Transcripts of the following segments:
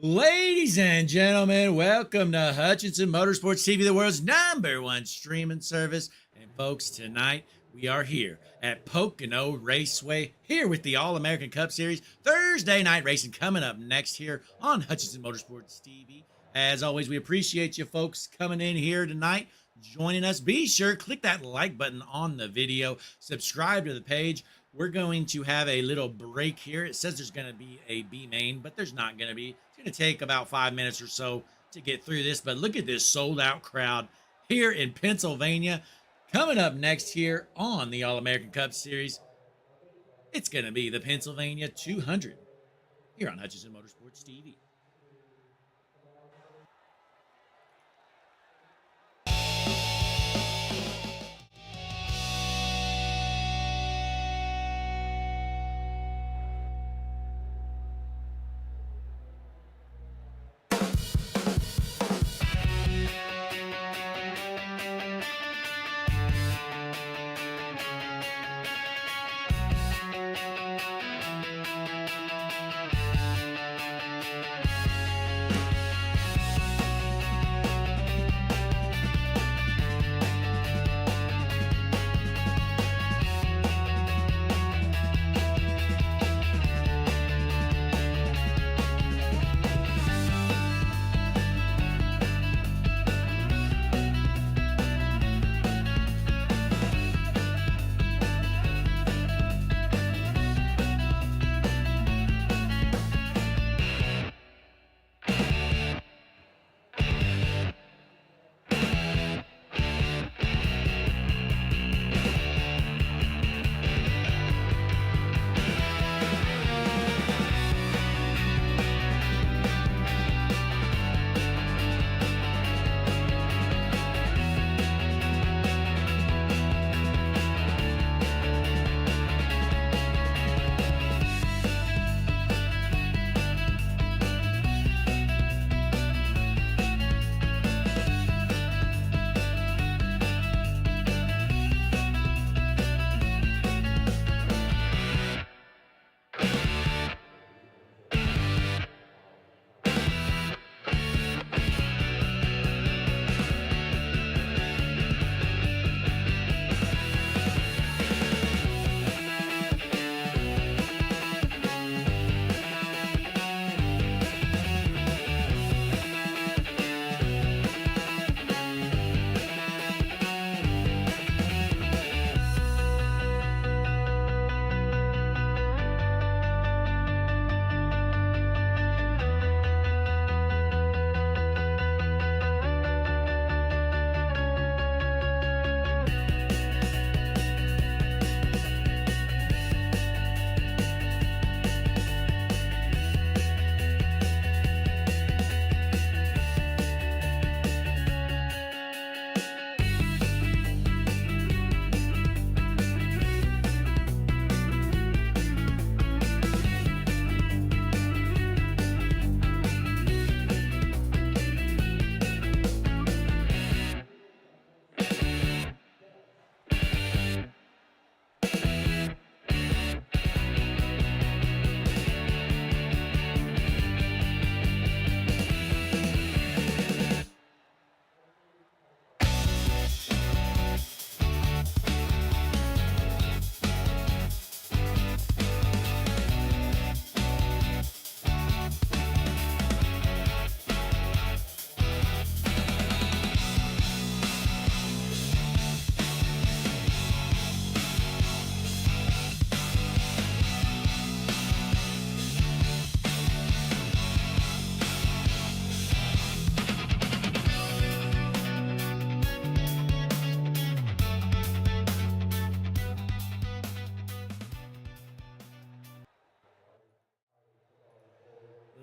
Ladies and gentlemen, welcome to Hutchinson Motorsports TV, the world's #1 streaming service. And folks, tonight we are here at Pocono Raceway, here with the All-American Cup Series Thursday night racing coming up next here on Hutchinson Motorsports TV. As always, we appreciate you folks coming in here tonight, joining us. Be sure, click that like button on the video, subscribe to the page. We're going to have a little break here. It says there's going to be a B main, but there's not going to be. It's going to take about 5 minutes or so to get through this. But look at this sold out crowd here in Pennsylvania. Coming up next here on the All-American Cup Series, it's going to be the Pennsylvania 200 here on Hutchinson Motorsports TV.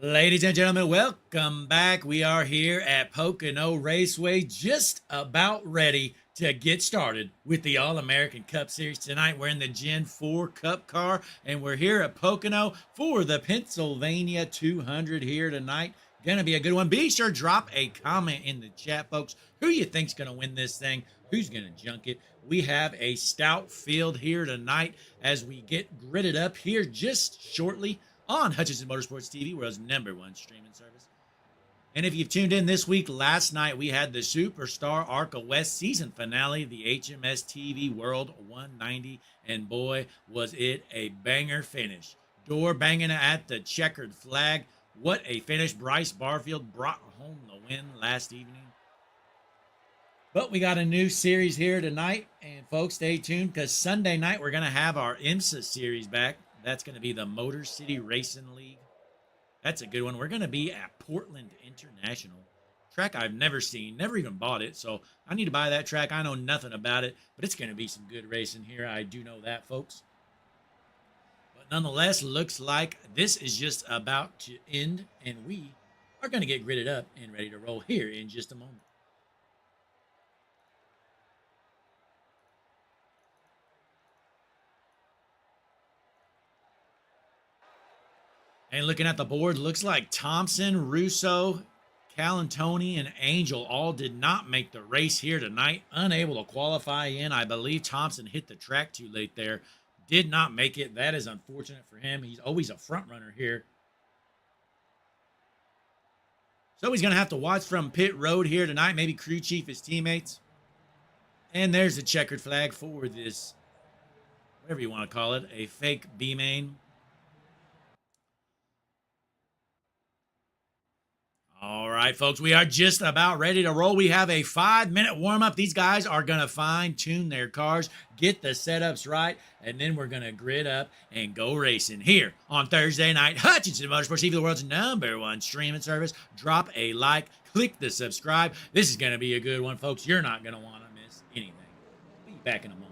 Ladies and gentlemen, welcome back. We are here at Pocono Raceway, just about ready to get started with the All-American Cup Series. Tonight, we're in the Gen 4 Cup car, and we're here at Pocono for the Pennsylvania 200 here tonight. Gonna be a good one. Be sure drop a comment in the chat, folks. Who you think's gonna win this thing? Who's gonna junk it? We have a stout field here tonight as we get gridded up here just shortly on Hutchinson Motorsports TV, world's #1 streaming service. And if you've tuned in this week, last night we had the Superstar ARCA West season finale, the HMS TV World 190, and boy, was it a banger finish. Door banging at the checkered flag. What a finish. Bryce Barfield brought home the win last evening. But we got a new series here tonight, and folks, stay tuned because Sunday night we're going to have our IMSA series back. That's going to be the Motor City Racing League. That's a good one. We're going to be at Portland International. Track I've never seen, never even bought it, so I need to buy that track. I know nothing about it, but it's going to be some good racing here. I do know that, folks. But nonetheless, looks like this is just about to end, and we are going to get gridded up and ready to roll here in just a moment. And looking at the board, looks like Thompson, Russo, Calantoni, and Angel all did not make the race here tonight. Unable to qualify in. I believe Thompson hit the track too late there. Did not make it. That is unfortunate for him. He's always a front runner here. So he's going to have to watch from pit road here tonight. Maybe crew chief his teammates. And there's the checkered flag for this, whatever you want to call it, a fake B-main. All right, folks, we are just about ready to roll. We have a 5-minute warm-up. These guys are going to fine-tune their cars, get the setups right, and then we're going to grid up and go racing here on Thursday night. Hutchinson Motorsports TV, the world's #1 streaming service. Drop a like, click the subscribe. This is going to be a good one, folks. You're not going to want to miss anything. Be back in a moment.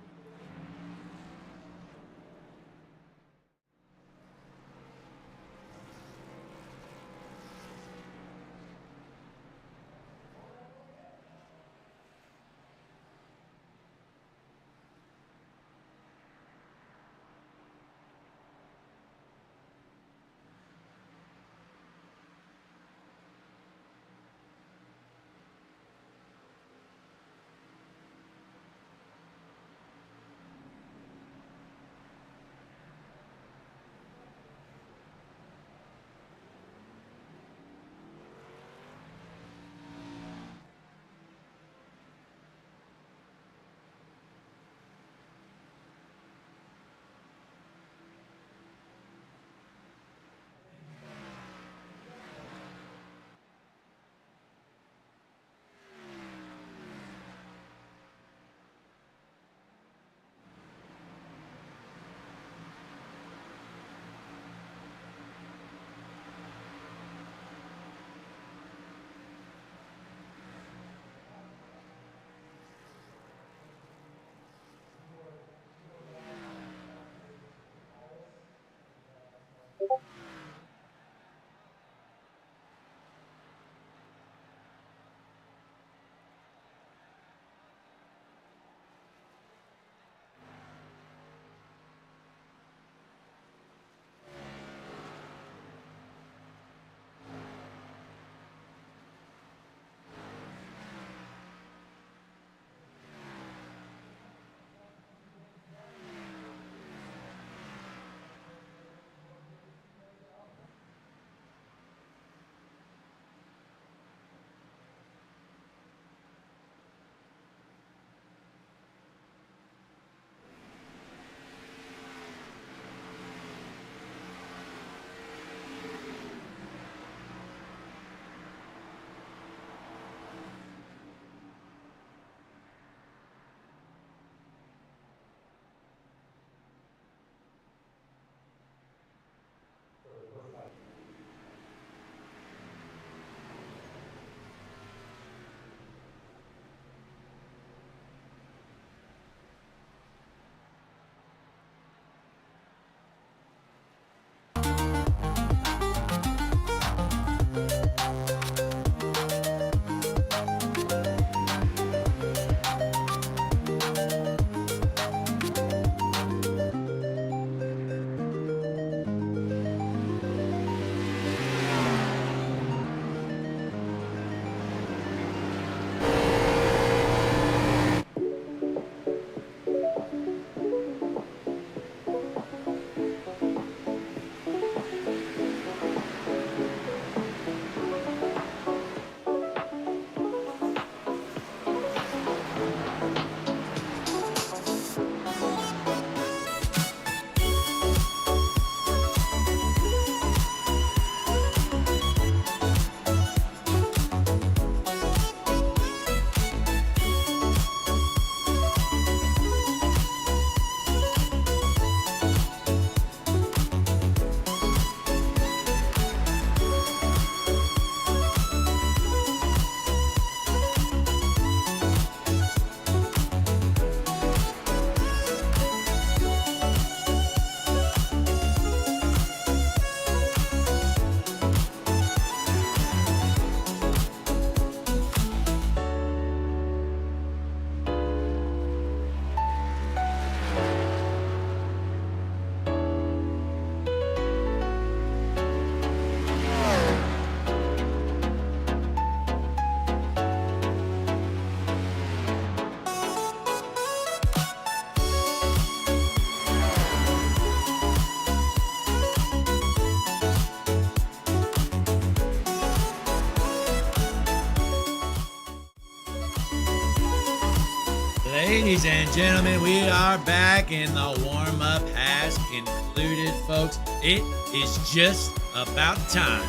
Ladies and gentlemen, we are back and the warm-up has concluded, folks. It is just about time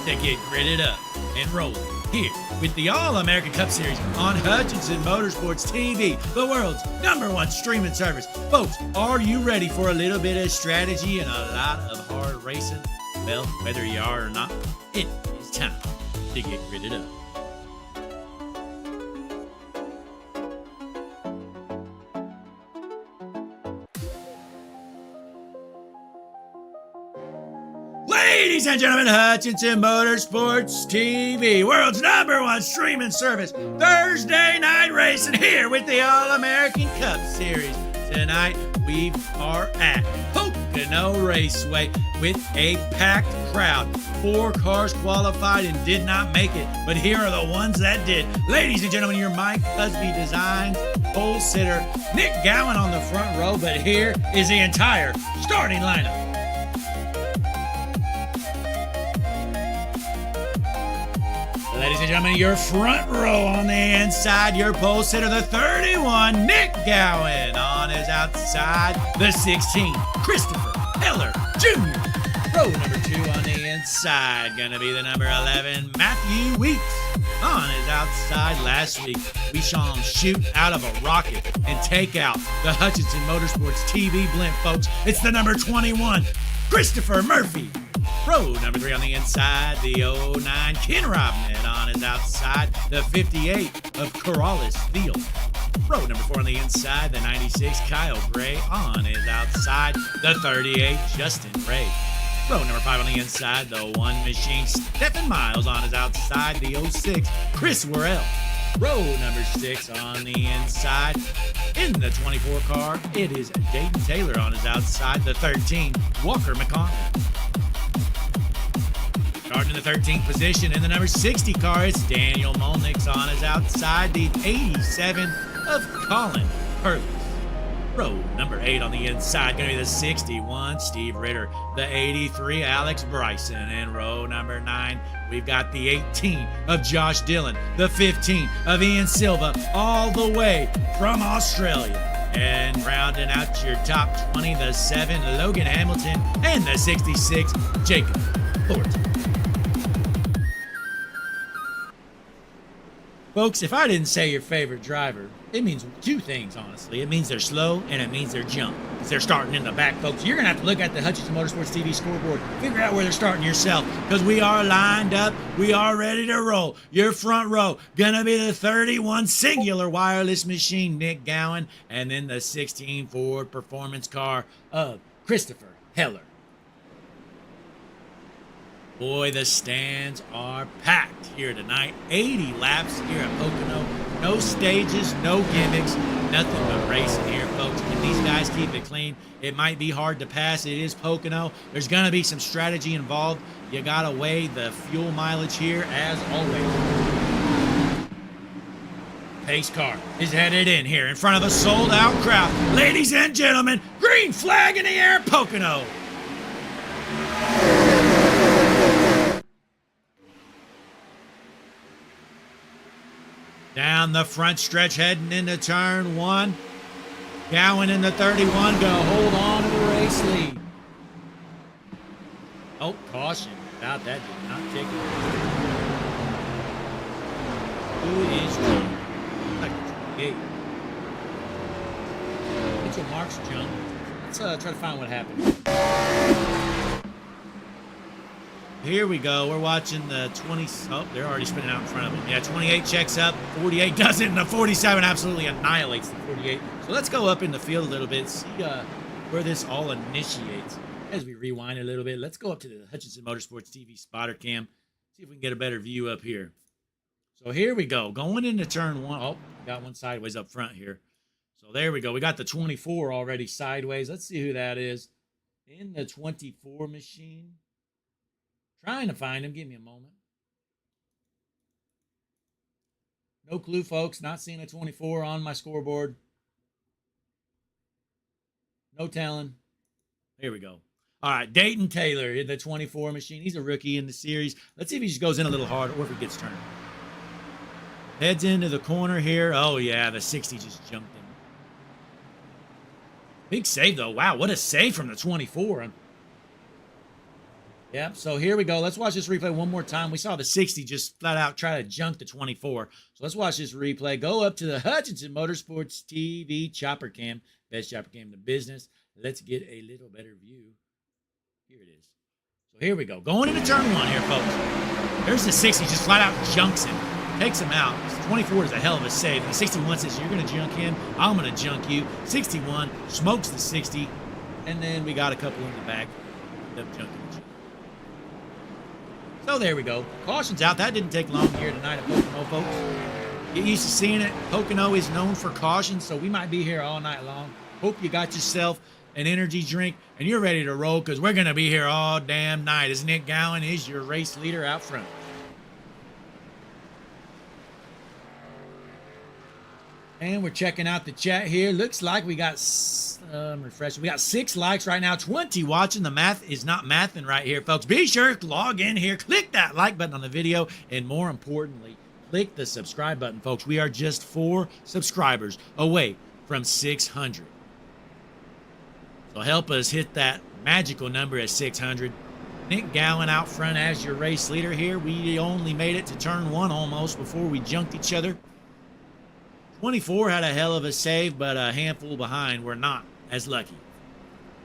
to get gridded up and rolling here with the All-American Cup Series on Hutchinson Motorsports TV, the world's #1 streaming service. Folks, are you ready for a little bit of strategy and a lot of hard racing? Well, whether you are or not, it is time to get gridded up. Ladies and gentlemen, Hutchinson Motorsports TV, world's #1 streaming service, Thursday night racing here with the All-American Cup Series. Tonight, we are at Pocono Raceway with a packed crowd. 4 cars qualified and did not make it, but here are the ones that did. Ladies and gentlemen, your Mike Husby Designs pole sitter, Nick Gowan on the front row, but here is the entire starting lineup. Ladies and gentlemen, your front row on the inside, your pole sitter, the 31, Nick Gowan. On his outside, the 16, Christopher Heller Jr. Row number 2 on the inside, gonna be the number 11, Matthew Weeks. On his outside, last week, we saw him shoot out of a rocket and take out the Hutchinson Motorsports TV blimp, folks. It's the number 21, Christopher Murphy. Row number 3 on the inside, the 09 Ken Robnett. On his outside, the 58 of Corrales Field. Row number 4 on the inside, the 96 Kyle Gray. On his outside, the 38 Justin Ray. Row number 5 on the inside, the 1 Machine Stephen Miles. On his outside, the 06 Chris Worrell. Row number 6 on the inside, in the 24 car, it is Dayton Taylor. On his outside, the 13 Walker McConnell. Starting in the 13th position in the number 60 car, it's Daniel Molnix. On his outside, the 87 of Colin Hurley. Row number 8 on the inside, going to be the 61 Steve Ritter, the 83 Alex Bryson, and row number 9, we've got the 18 of Josh Dillon, the 15 of Ian Silva, all the way from Australia. And rounding out your top 20, the 7 Logan Hamilton, and the 66 Jacob Thornton. Folks, if I didn't say your favorite driver, it means 2 things, honestly. It means they're slow, and it means they're junk. Because they're starting in the back, folks. You're going to have to look at the Hutchinson Motorsports TV scoreboard, figure out where they're starting yourself, because we are lined up. We are ready to roll. Your front row, going to be the 31 singular wireless machine, Nick Gowan, and then the 16 Ford performance car of Christopher Heller. Boy, the stands are packed here tonight. 80 laps here at Pocono. No stages, no gimmicks, nothing but racing here, folks. Can these guys keep it clean? It might be hard to pass. It is Pocono. There's going to be some strategy involved. You got to weigh the fuel mileage here, as always. Pace car is headed in here in front of a sold-out crowd. Ladies and gentlemen, green flag in the air, Pocono. Down the front stretch, heading into turn 1. Gowan in the 31, gonna hold on to the race lead. Oh, caution. About that, did not take it. Who is Jump? Like 28. Mitchell Marks Jump. Let's try to find what happened. Here we go. We're watching the 20. Oh, they're already spinning out in front of them. Yeah, 28 checks up. 48 doesn't. And the 47 absolutely annihilates the 48. So let's go up in the field a little bit, see where this all initiates. As we rewind a little bit, let's go up to the Hutchinson Motorsports TV spotter cam. See if we can get a better view up here. So here we go. Going into turn 1. Oh, got one sideways up front here. So there we go. We got the 24 already sideways. Let's see who that is. In the 24 machine. Trying to find him. Give me a moment. No clue, folks. Not seeing a 24 on my scoreboard. No telling. Here we go. All right, Dayton Taylor in the 24 machine. He's a rookie in the series. Let's see if he just goes in a little hard or if he gets turned. Heads into the corner here. Oh, yeah, the 60 just jumped him. Big save, though. Wow, what a save from the 24. Yep, so here we go. Let's watch this replay one more time. We saw the 60 just flat out try to junk the 24. So let's watch this replay. Go up to the Hutchinson Motorsports TV chopper cam. Best chopper cam in the business. Let's get a little better view. Here it is. So here we go. Going into turn one here, folks. There's the 60, just flat out junks him. Takes him out. 24 is a hell of a save. And the 61 says, you're going to junk him. I'm going to junk you. 61 smokes the 60. And then we got a couple in the back. End up junking each other. So there we go. Caution's out. That didn't take long here tonight at Pocono, folks. Get used to seeing it. Pocono is known for caution, so we might be here all night long. Hope you got yourself an energy drink and you're ready to roll, because we're going to be here all damn night, as Nick Gowan is your race leader out front. And we're checking out the chat here. Looks like we got, refresh. We got 6 likes right now, 20 watching. The math is not mathing right here, folks. Be sure to log in here, click that like button on the video, and more importantly, click the subscribe button, folks. We are just 4 subscribers away from 600. So help us hit that magical number at 600. Nick Gowan out front as your race leader here. We only made it to turn 1 almost before we junked each other. 24 had a hell of a save, but a handful behind were not as lucky.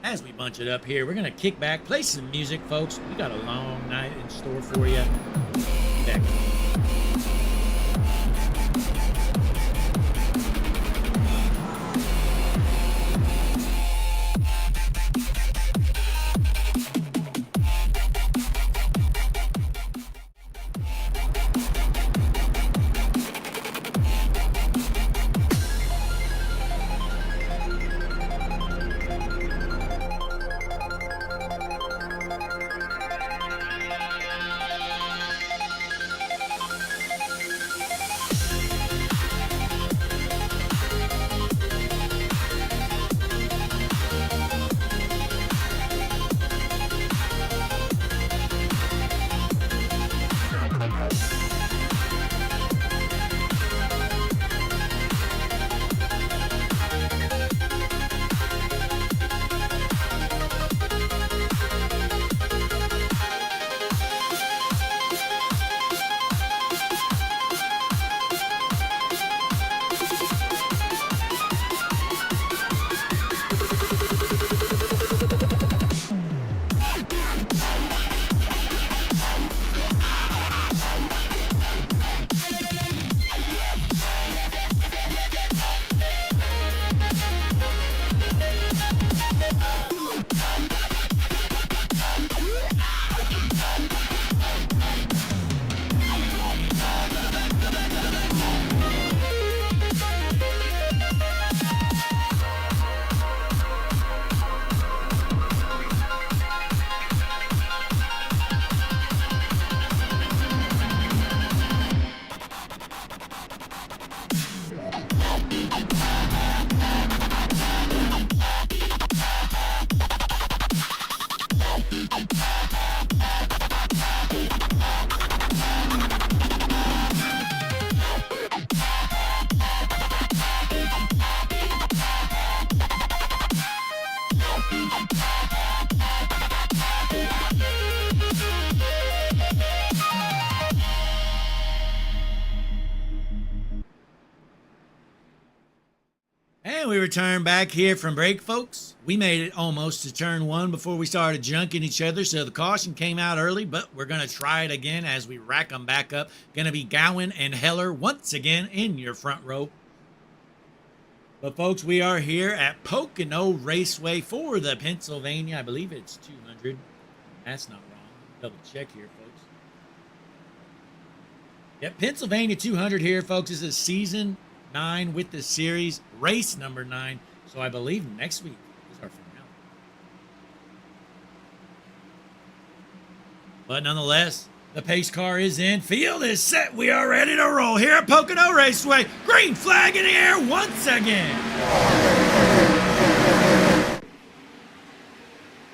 As we bunch it up here, we're going to kick back, play some music, folks. We got a long night in store for you. Back. We return back here from break, folks. We made it almost to turn 1 before we started junking each other, so the caution came out early, but we're going to try it again as we rack them back up. Going to be Gowan and Heller once again in your front row. But, folks, we are here at Pocono Raceway for the Pennsylvania. I believe it's 200. That's not wrong. Double check here, folks. Yep, Pennsylvania 200 here, folks. This is season 9 with the series, race number 9. So I believe next week is our finale. But nonetheless, the pace car is in. Field is set. We are ready to roll here at Pocono Raceway. Green flag in the air once again.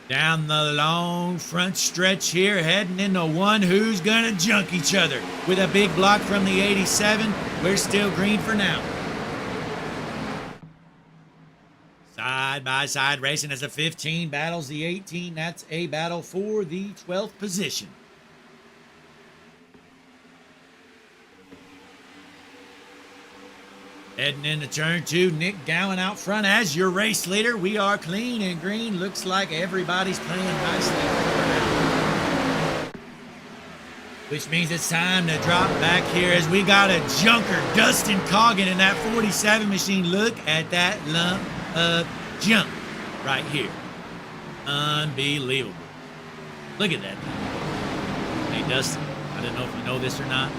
Down the long front stretch here, heading into one who's gonna junk each other. With a big block from the 87, we're still green for now. Side Side-by-side racing as the 15 battles the 18. That's a battle for the 12th position. Heading into turn 2, Nick Gowan out front as your race leader. We are clean and green. Looks like everybody's playing nicely. Which means it's time to drop back here as we got a junker, Dustin Coggin, in that 47 machine. Look at that lump of junk right here. Unbelievable. Look at that thing. Hey, Dustin, I don't know if you know this or not,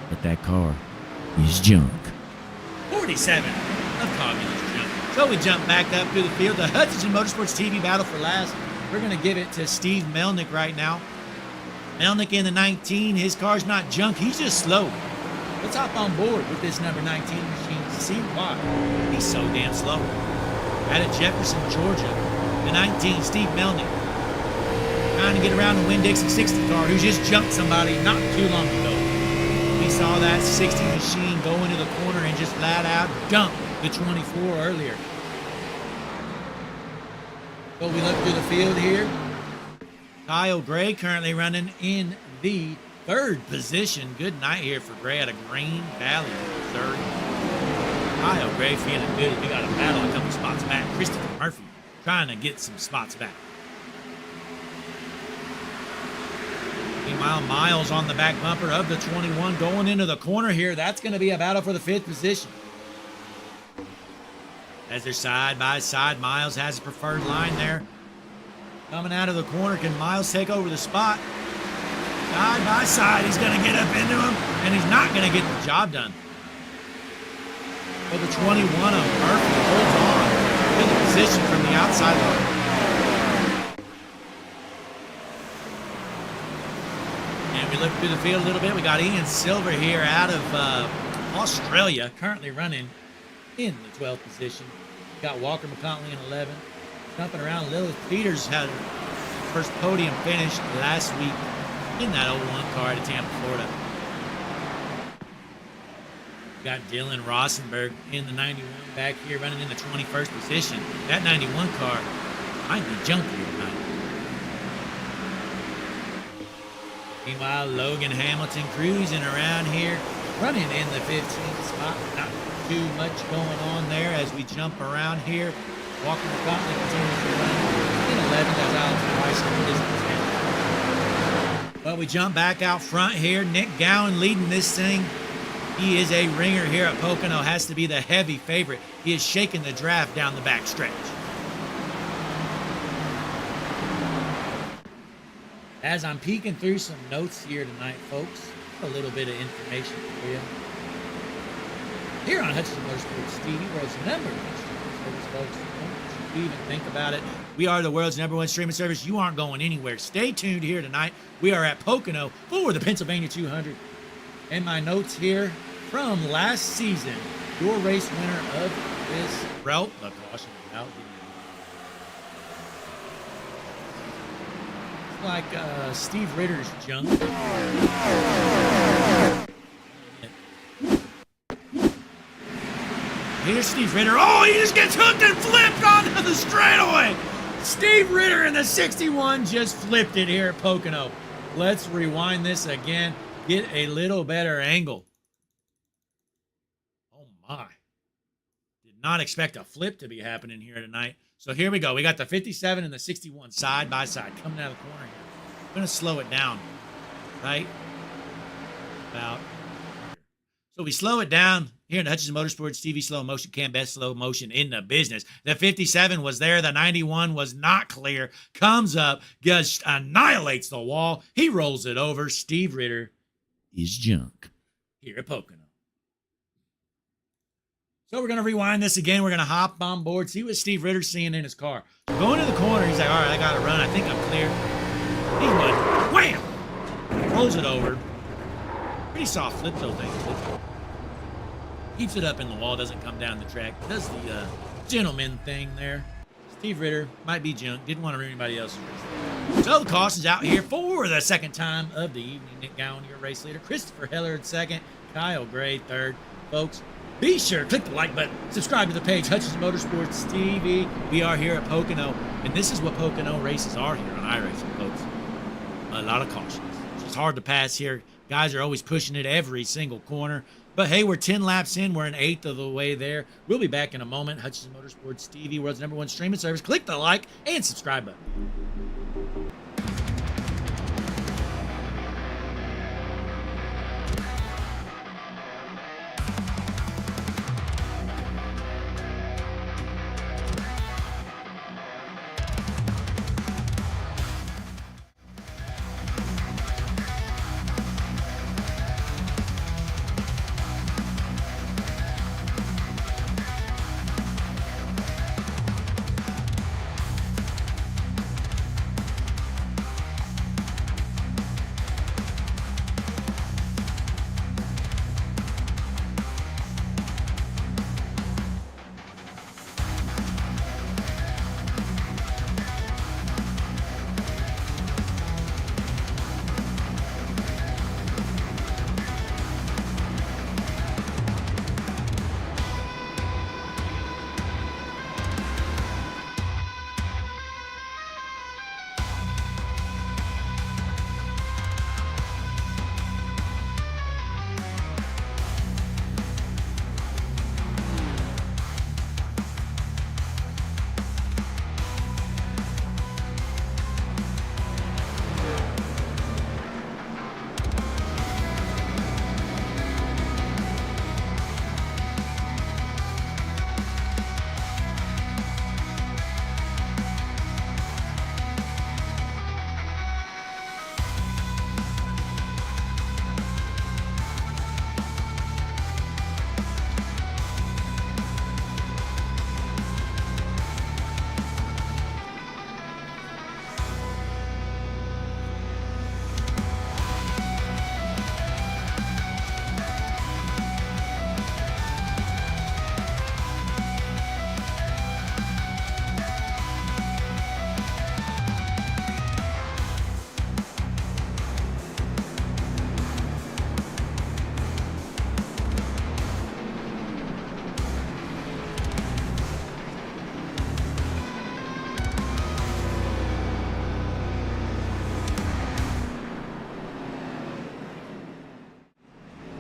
but that car is junk. 47 of Coggin is junk. So we jump back up to the field. The Hutchinson Motorsports TV battle for last. We're going to give it to Steve Melnick right now. Melnick in the 19. His car's not junk. He's just slow. Let's hop on board with this number 19 machine to see why he's so damn slow. Out of Jefferson, Georgia, the 19, Steve Melnick. Trying to get around the Winn-Dixie 60 car who just jumped somebody not too long ago. We saw that 60 machine go into the corner and just flat out dump the 24 earlier. So we look through the field here. Kyle Gray currently running in the 3rd position. Good night here for Gray out of Green Valley, Missouri. Kyle Gray feeling good. We got a battle a couple spots back. Christopher Murphy trying to get some spots back. Meanwhile, Miles on the back bumper of the 21 going into the corner here. That's going to be a battle for the 5th position. As they're side by side, Miles has a preferred line there. Coming out of the corner, can Miles take over the spot? Side by side, he's going to get up into him, and he's not going to get the job done. But the 21 of Murphy holds on to the position from the outside line. And we look through the field a little bit. We got Ian Silver here out of Australia, currently running in the 12th position. We got Walker McContley in 11. Jumping around, Lilith Peters had her first podium finish last week in that 01 car to Tampa, Florida. We got Dylan Rosenberg in the 91 back here running in the 21st position. That 91 car might be junky tonight. Meanwhile, Logan Hamilton cruising around here, running in the 15th spot. Not too much going on there as we jump around here. Walker McContley continues to run in 11th as Alex Bryson is 10th. But we jump back out front here. Nick Gowan leading this thing. He is a ringer here at Pocono. Has to be the heavy favorite. He is shaking the draft down the back stretch. As I'm peeking through some notes here tonight, folks, a little bit of information for you. Here on Hutchinson Motorsports TV, world's number one streaming service, folks. Don't you even think about it. We are the world's number one streaming service. You aren't going anywhere. Stay tuned here tonight. We are at Pocono for the Pennsylvania 200. And my notes here from last season, your race winner of this route, the caution out. It's like Steve Ritter's junk. Here's Steve Ritter. Oh, he just gets hooked and flipped onto the straightaway. Steve Ritter in the 61 just flipped it here at Pocono. Let's rewind this again. Get a little better angle. Oh, my. Did not expect a flip to be happening here tonight. So here we go. We got the 57 and the 61 side by side coming out of the corner here. I'm going to slow it down. Right? About here. So we slow it down. Here in the Hutchinson Motorsports TV slow motion cam, best slow motion in the business. The 57 was there. The 91 was not clear. Comes up, just annihilates the wall. He rolls it over. Steve Ritter is junk here at Pocono. So we're going to rewind this again. We're going to hop on board, see what Steve Ritter's seeing in his car. Going to the corner, he's like, all right, I got to run. I think I'm clear. He went, wham! Rolls it over. Pretty soft flip though, thing. Keeps it up in the wall, doesn't come down the track. Does the gentleman thing there. Steve Ritter might be junk. Didn't want to ruin anybody else's race. So the caution's out here for the second time of the evening. Nick Gowan, your race leader. Christopher Heller in second. Kyle Gray third. Folks, Be sure, click the like button, subscribe to the page, Hutchinson Motorsports TV. We are here at Pocono, and this is what Pocono races are here on iRacing, folks. A lot of cautions. It's just hard to pass here. Guys are always pushing it every single corner. But hey, we're 10 laps in. We're an eighth of the way there. We'll be back in a moment. Hutchinson Motorsports TV, world's #1 streaming service. Click the like and subscribe button.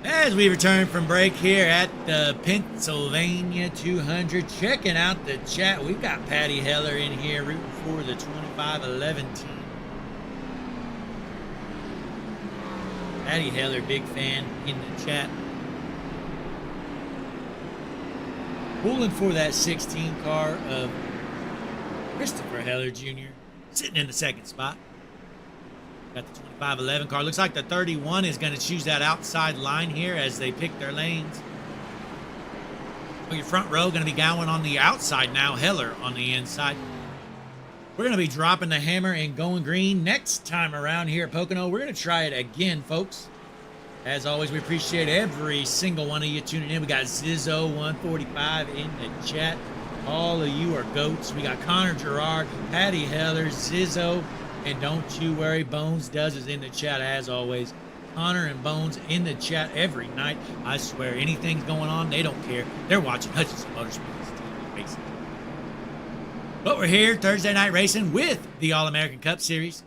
As we return from break here at the Pennsylvania 200, checking out the chat. We've got Patty Heller in here rooting for the 2511 team. Patty Heller, big fan in the chat. Pulling for that 16 car of Christopher Heller Jr. sitting in the second spot. Got the 2511 car. Looks like the 31 is going to choose that outside line here as they pick their lanes. So your front row going to be going on the outside now. Heller on the inside. We're going to be dropping the hammer and going green next time around here at Pocono. We're going to try it again, folks. As always, we appreciate every single one of you tuning in. We got Zizzo145 in the chat. All of you are goats. We got Connor Gerard, Patty Heller, Zizzo. And don't you worry, Bones does is in the chat as always. Connor and Bones in the chat every night. I swear, anything's going on, they don't care. They're watching Hutchinson Motorsports TV racing. But we're here Thursday night racing with the All-American Cup Series.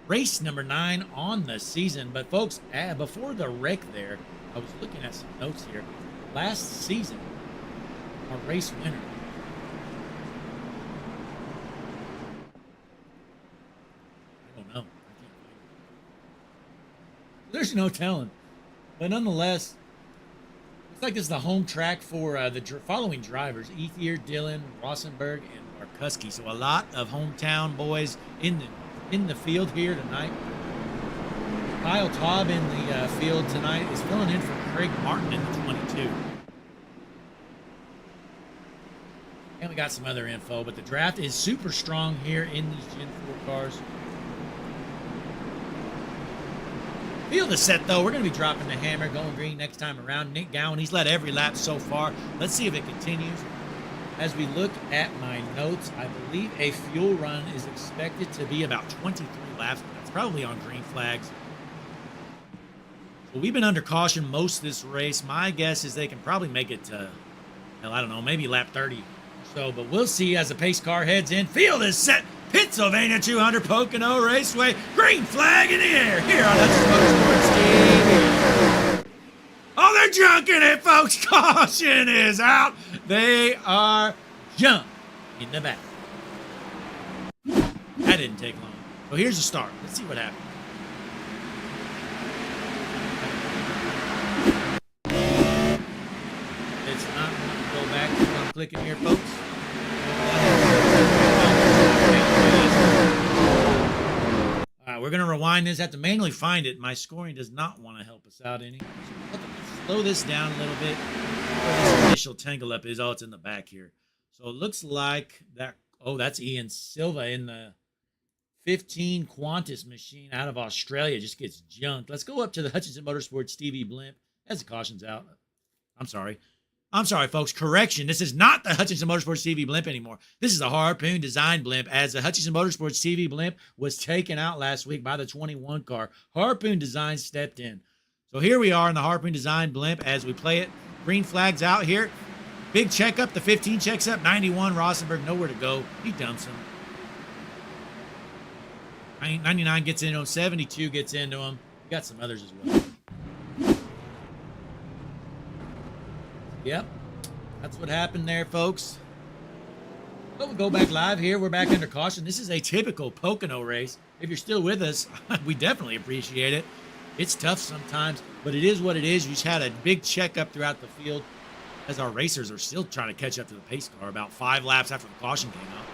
Race number 9 on the season. But folks, before the wreck there, I was looking at some notes here. Last season, our race winner, there's no telling. But nonetheless, looks like this is the home track for the following drivers: Ethier, Dillon, Rossenberg, and Markuski. So a lot of hometown boys in the field here tonight. Kyle Taub in the field tonight is filling in for Craig Martin in the 22. And we got some other info, but the draft is super strong here in these Gen 4 cars. Field is set, though. We're going to be dropping the hammer, going green next time around. Nick Gowan, he's led every lap so far. Let's see if it continues. As we look at my notes, I believe a fuel run is expected to be about 23 laps. That's probably on green flags. So we've been under caution most of this race. My guess is they can probably make it to, hell, I don't know, maybe lap 30 or so, but we'll see as the pace car heads in. Field is set. Pennsylvania 200 Pocono Raceway. Green flag in the air here on Motorsports TV. Oh, they're junking it, folks. Caution is out. They are jumped in the back. That didn't take long. Well, here's the start. Let's see what happens. It's not going to go back. I'm clicking here, folks. All right, we're going to rewind this. I have to manually find it. My scoring does not want to help us out any. So let's slow this down a little bit. Where this initial tangle up is. Oh, it's in the back here. So it looks like that. Oh, that's Ian Silva in the 15 Qantas machine out of Australia. Just gets junked. Let's go up to the Hutchinson Motorsports TV blimp as the caution's out. I'm sorry, folks. Correction. This is not the Hutchinson Motorsports TV blimp anymore. This is a Harpoon design blimp, as the Hutchinson Motorsports TV blimp was taken out last week by the 21 car. Harpoon Design stepped in. So here we are in the Harpoon Design blimp as we play it. Green flags out here. Big checkup. The 15 checks up. 91 Rosenberg, nowhere to go. He dumps him. 99 gets into him. 72 gets into him. We got some others as well. Yep, that's what happened there, folks. But we go back live here. We're back under caution. This is a typical Pocono race. If you're still with us, we definitely appreciate it. It's tough sometimes, but it is what it is. We just had a big checkup throughout the field as our racers are still trying to catch up to the pace car about 5 laps after the caution came out.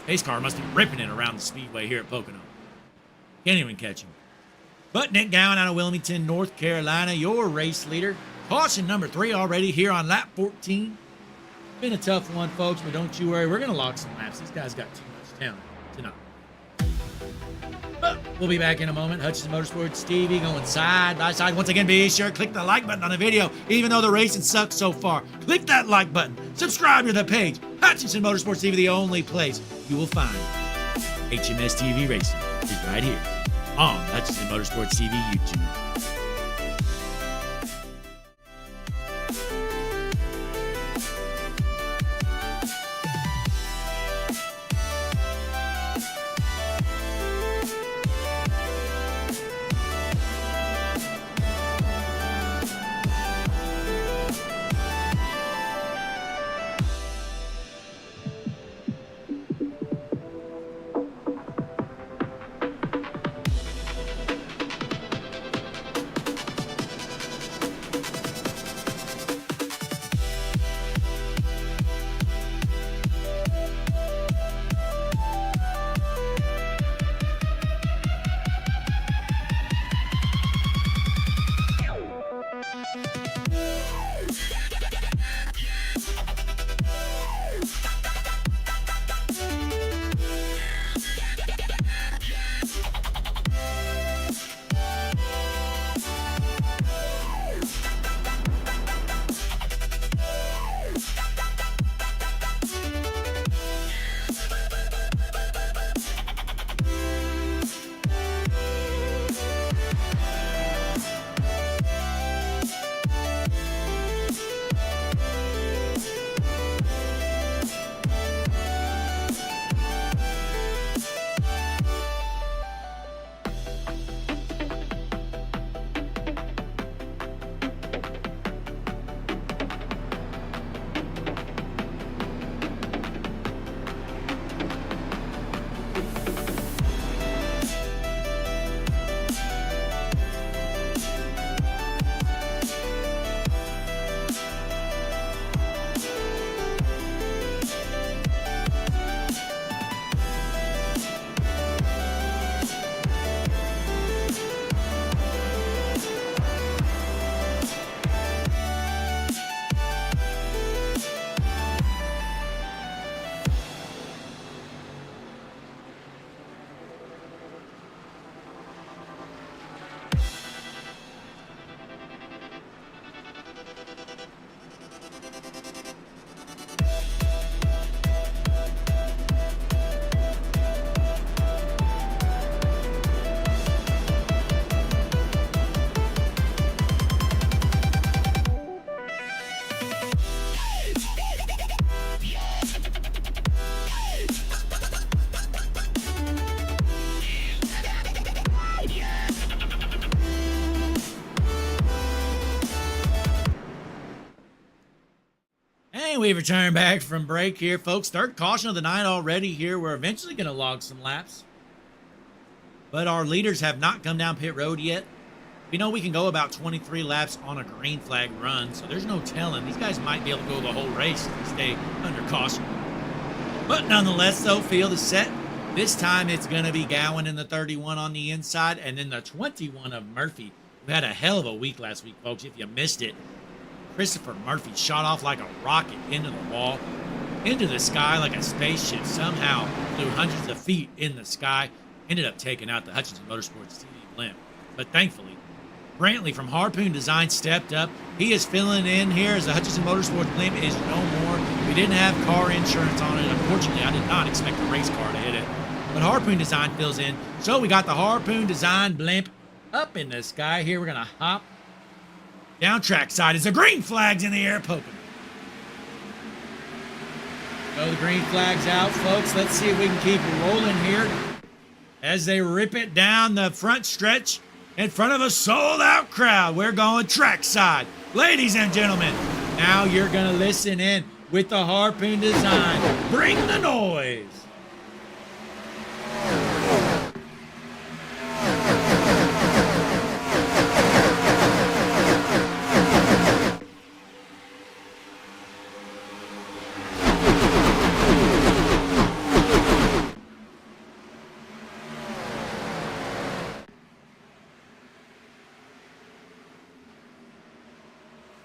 Pace car must be ripping it around the Speedway here at Pocono. Can't even catch him. But Nick Gowan out of Wilmington, North Carolina, your race leader. Caution number 3 already here on lap 14. Been a tough one, folks, but don't you worry. We're going to lock some laps. These guys got too much talent tonight. But we'll be back in a moment. Hutchinson Motorsports TV going side by side. Once again, be sure to click the like button on the video. Even though the racing sucks so far, click that like button. Subscribe to the page. Hutchinson Motorsports TV, the only place you will find HMS TV Racing is right here on Hutchinson Motorsports TV YouTube. And we return back from break here, folks. Third caution of the night already here. We're eventually going to log some laps. But our leaders have not come down pit road yet. We know we can go about 23 laps on a green flag run, so there's no telling. These guys might be able to go the whole race if they stay under caution. But nonetheless, though, field is set. This time it's going to be Gowan in the 31 on the inside, and then the 21 of Murphy, who had a hell of a week last week, folks. If you missed it, Christopher Murphy shot off like a rocket into the wall, into the sky like a spaceship. Somehow flew hundreds of feet in the sky. Ended up taking out the Hutchinson Motorsports TV blimp. But thankfully, Brantley from Harpoon Design stepped up. He is filling in here as the Hutchinson Motorsports blimp is no more. We didn't have car insurance on it. Unfortunately, I did not expect a race car to hit it. But Harpoon Design fills in. So we got the Harpoon Design blimp up in the sky. Here we're going to hop down track side as the green flag's in the air, Pocono. So the green flag's out, folks. Let's see if we can keep rolling here as they rip it down the front stretch in front of a sold-out crowd. We're going trackside. Ladies and gentlemen, now you're going to listen in with the Harpoon Design. Bring the noise.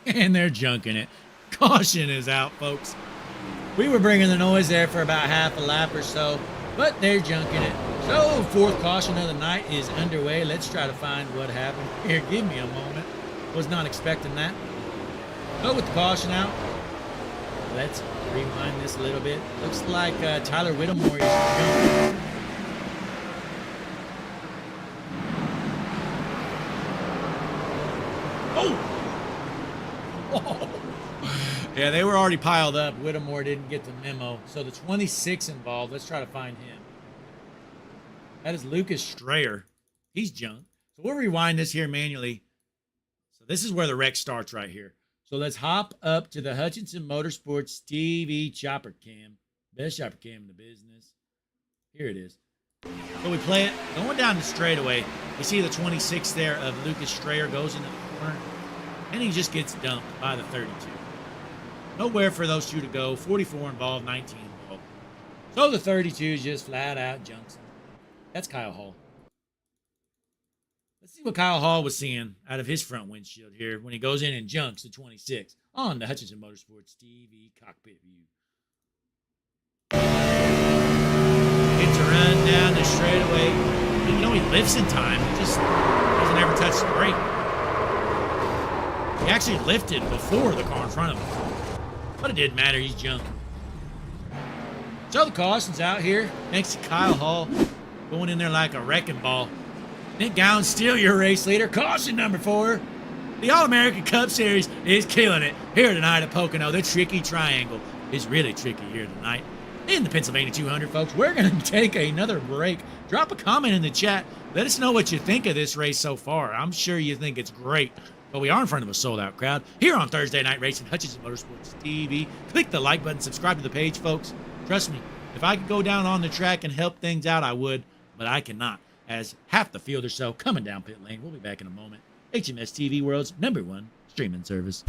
And they're junking it. Caution is out, folks. We were bringing the noise there for about half a lap or so, but they're junking it. So, fourth caution of the night is underway. Let's try to find what happened. Here, give me a moment. Was not expecting that. But with the caution out, let's rewind this a little bit. Looks like Tyler Whittemore is jumping. Oh! Yeah, they were already piled up. Whittemore didn't get the memo. So the 26 involved. Let's try to find him. That is Lucas Strayer. He's junked. So we'll rewind this here manually. So this is where the wreck starts right here. So let's hop up to the Hutchinson Motorsports TV chopper cam. Best chopper cam in the business. Here it is. So we play it. Going down the straightaway, you see the 26 there of Lucas Strayer goes into the corner. And he just gets dumped by the 32. Nowhere for those two to go. 44 involved, 19 involved. So the 32 just flat out junks him. That's Kyle Hall. Let's see what Kyle Hall was seeing out of his front windshield here when he goes in and junks the 26 on the Hutchinson Motorsports TV cockpit view. Gets a run down the straightaway. You know, he lifts in time. He just doesn't ever touch the brake. He actually lifted before the car in front of him. But it didn't matter. He's junking. So the caution's out here. Thanks to Kyle Hall going in there like a wrecking ball. Nick Gowan, still your race leader. Caution number 4. The All-American Cup Series is killing it here tonight at Pocono. The tricky triangle is really tricky here tonight in the Pennsylvania 200, folks. We're going to take another break. Drop a comment in the chat. Let us know what you think of this race so far. I'm sure you think it's great. But we are in front of a sold-out crowd here on Thursday Night Racing, Hutchinson Motorsports TV. Click the like button, subscribe to the page, folks. Trust me, if I could go down on the track and help things out, I would, but I cannot, as half the field or so coming down pit lane. We'll be back in a moment. HMS TV, world's #1 streaming service.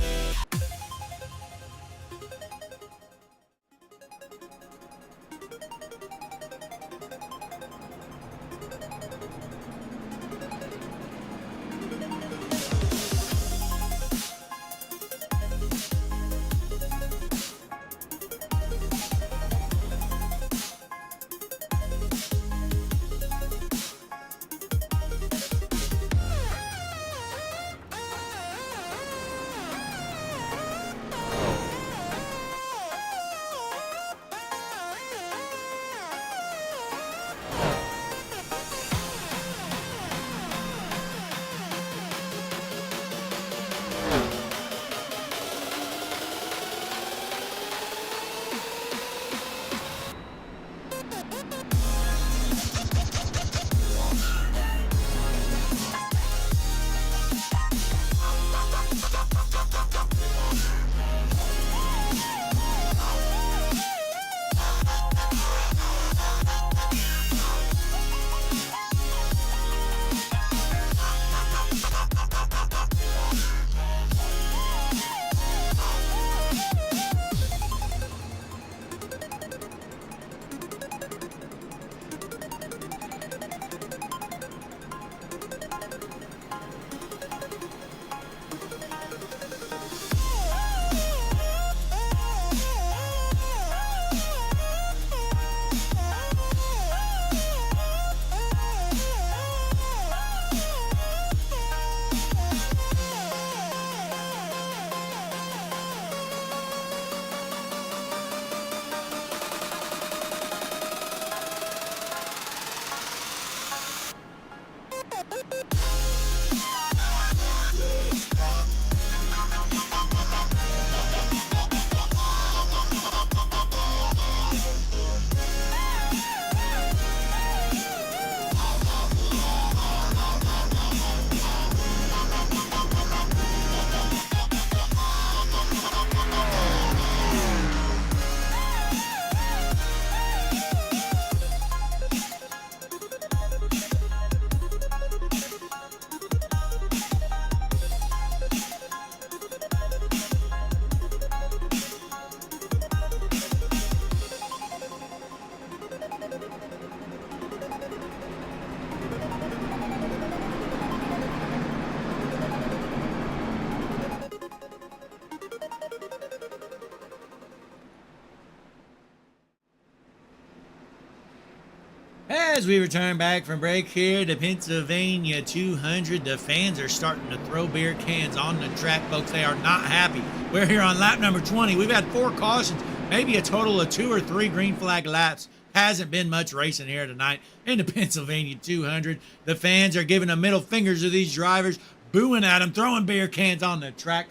As we return back from break here to Pennsylvania 200, the fans are starting to throw beer cans on the track, folks. They are not happy. We're here on lap number 20. We've had 4 cautions, maybe a total of 2 or 3 green flag laps. Hasn't been much racing here tonight in the Pennsylvania 200. The fans are giving the middle fingers to these drivers, booing at them, throwing beer cans on the track.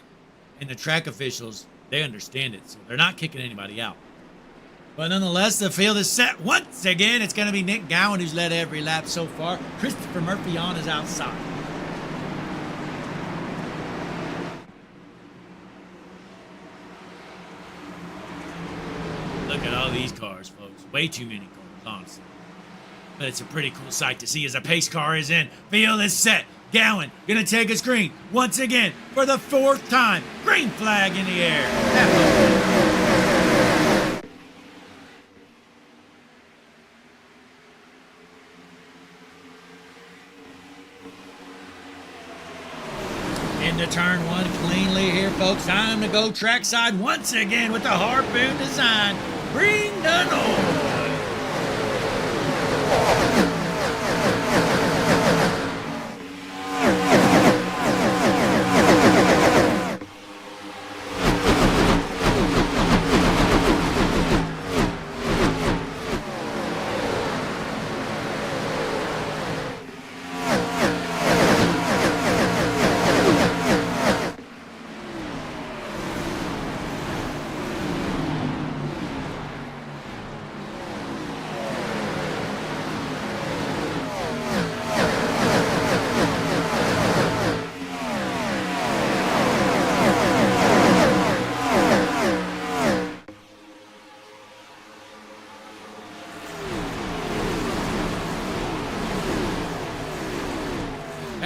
And the track officials, they understand it, so they're not kicking anybody out. But nonetheless, the field is set once again. It's going to be Nick Gowan who's led every lap so far. Christopher Murphy on his outside. Look at all these cars, folks. Way too many cars, honestly. But it's a pretty cool sight to see as a pace car is in. Field is set. Gowan going to take his green once again for the 4th time. Green flag in the air. Into turn 1 cleanly here, folks. Time to go trackside once again with the Harpoon design. Bring the noise.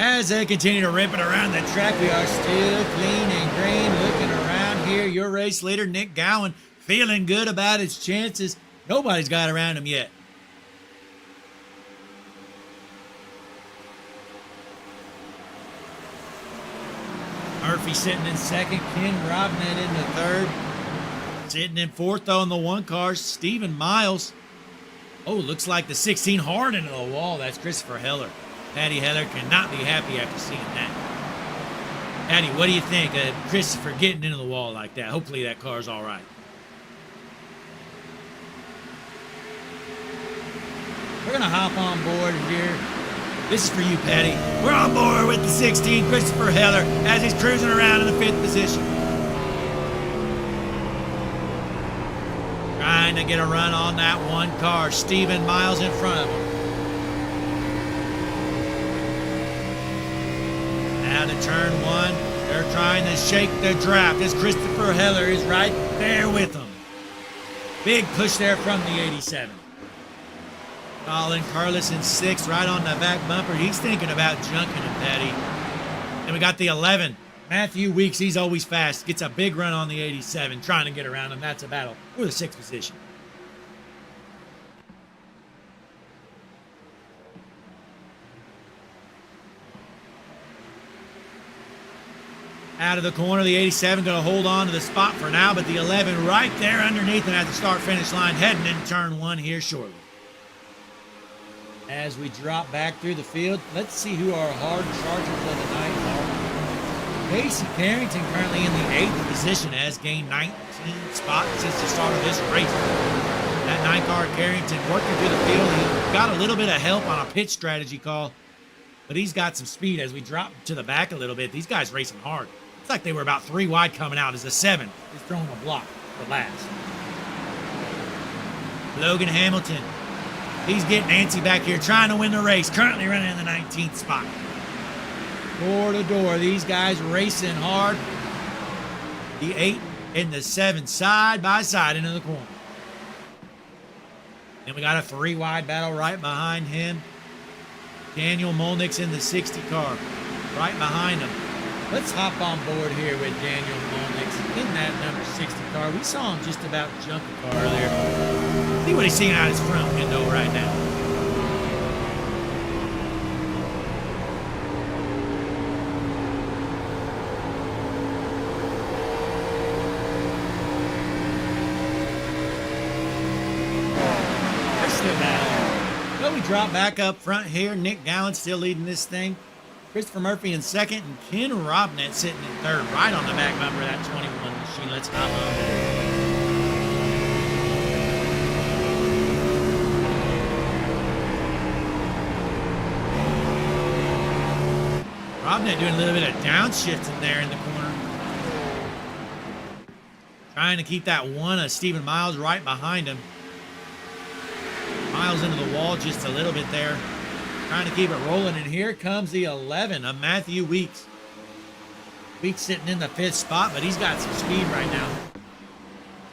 As they continue to rip it around the track, we are still clean and green. Looking around here, your race leader, Nick Gowan, feeling good about his chances. Nobody's got around him yet. Murphy sitting in 2nd, Ken Robinette in the 3rd. Sitting in 4th, though, in the 1 car, Stephen Miles. Oh, looks like the 16 hard into the wall. That's Christopher Heller. Patty Heller cannot be happy after seeing that. Patty, what do you think of Christopher getting into the wall like that? Hopefully that car's all right. We're going to hop on board here. This is for you, Patty. We're on board with the 16, Christopher Heller, as he's cruising around in the 5th position. Trying to get a run on that 1 car. Stephen Miles in front of him. Now to turn 1, they're trying to shake the draft as Christopher Heller is right there with them. Big push there from the 87. Colin Carlos in 6th, right on the back bumper. He's thinking about junking him, Patty. And we got the 11. Matthew Weeks, he's always fast. Gets a big run on the 87, trying to get around him. That's a battle for the 6th position. Out of the corner, the 87 going to hold on to the spot for now, but the 11 right there underneath him at the start-finish line, heading into turn 1 here shortly. As we drop back through the field, let's see who our hard chargers of the night are. Casey Carrington currently in the 8th position, has gained 19 spots since the start of this race. That 9-car Carrington working through the field. He got a little bit of help on a pitch strategy call, but he's got some speed as we drop to the back a little bit. These guys racing hard. It's like they were about 3 wide coming out as the 7 is throwing a block for last. Logan Hamilton, he's getting antsy back here, trying to win the race. Currently running in the 19th spot. Door to door, these guys racing hard. The 8 and the 7 side by side into the corner. Then we got a 3 wide battle right behind him. Daniel Molnick's in the 60 car, right behind him. Let's hop on board here with Daniel Molnick in that number 60 car. We saw him just about jump the car earlier. See what he's seeing out his front window right now. There's still battle. But we drop back up front here. Nick Gallen still leading this thing. Christopher Murphy in second, and Ken Robnett sitting in third, right on the back bumper of that 21 machine. Let's hop on. Robnett doing a little bit of downshifting there in the corner. Trying to keep that one of Stephen Miles right behind him. Miles into the wall just a little bit there. Trying to keep it rolling, and here comes the 11 of Matthew Weeks. Weeks sitting in the 5th spot, but he's got some speed right now.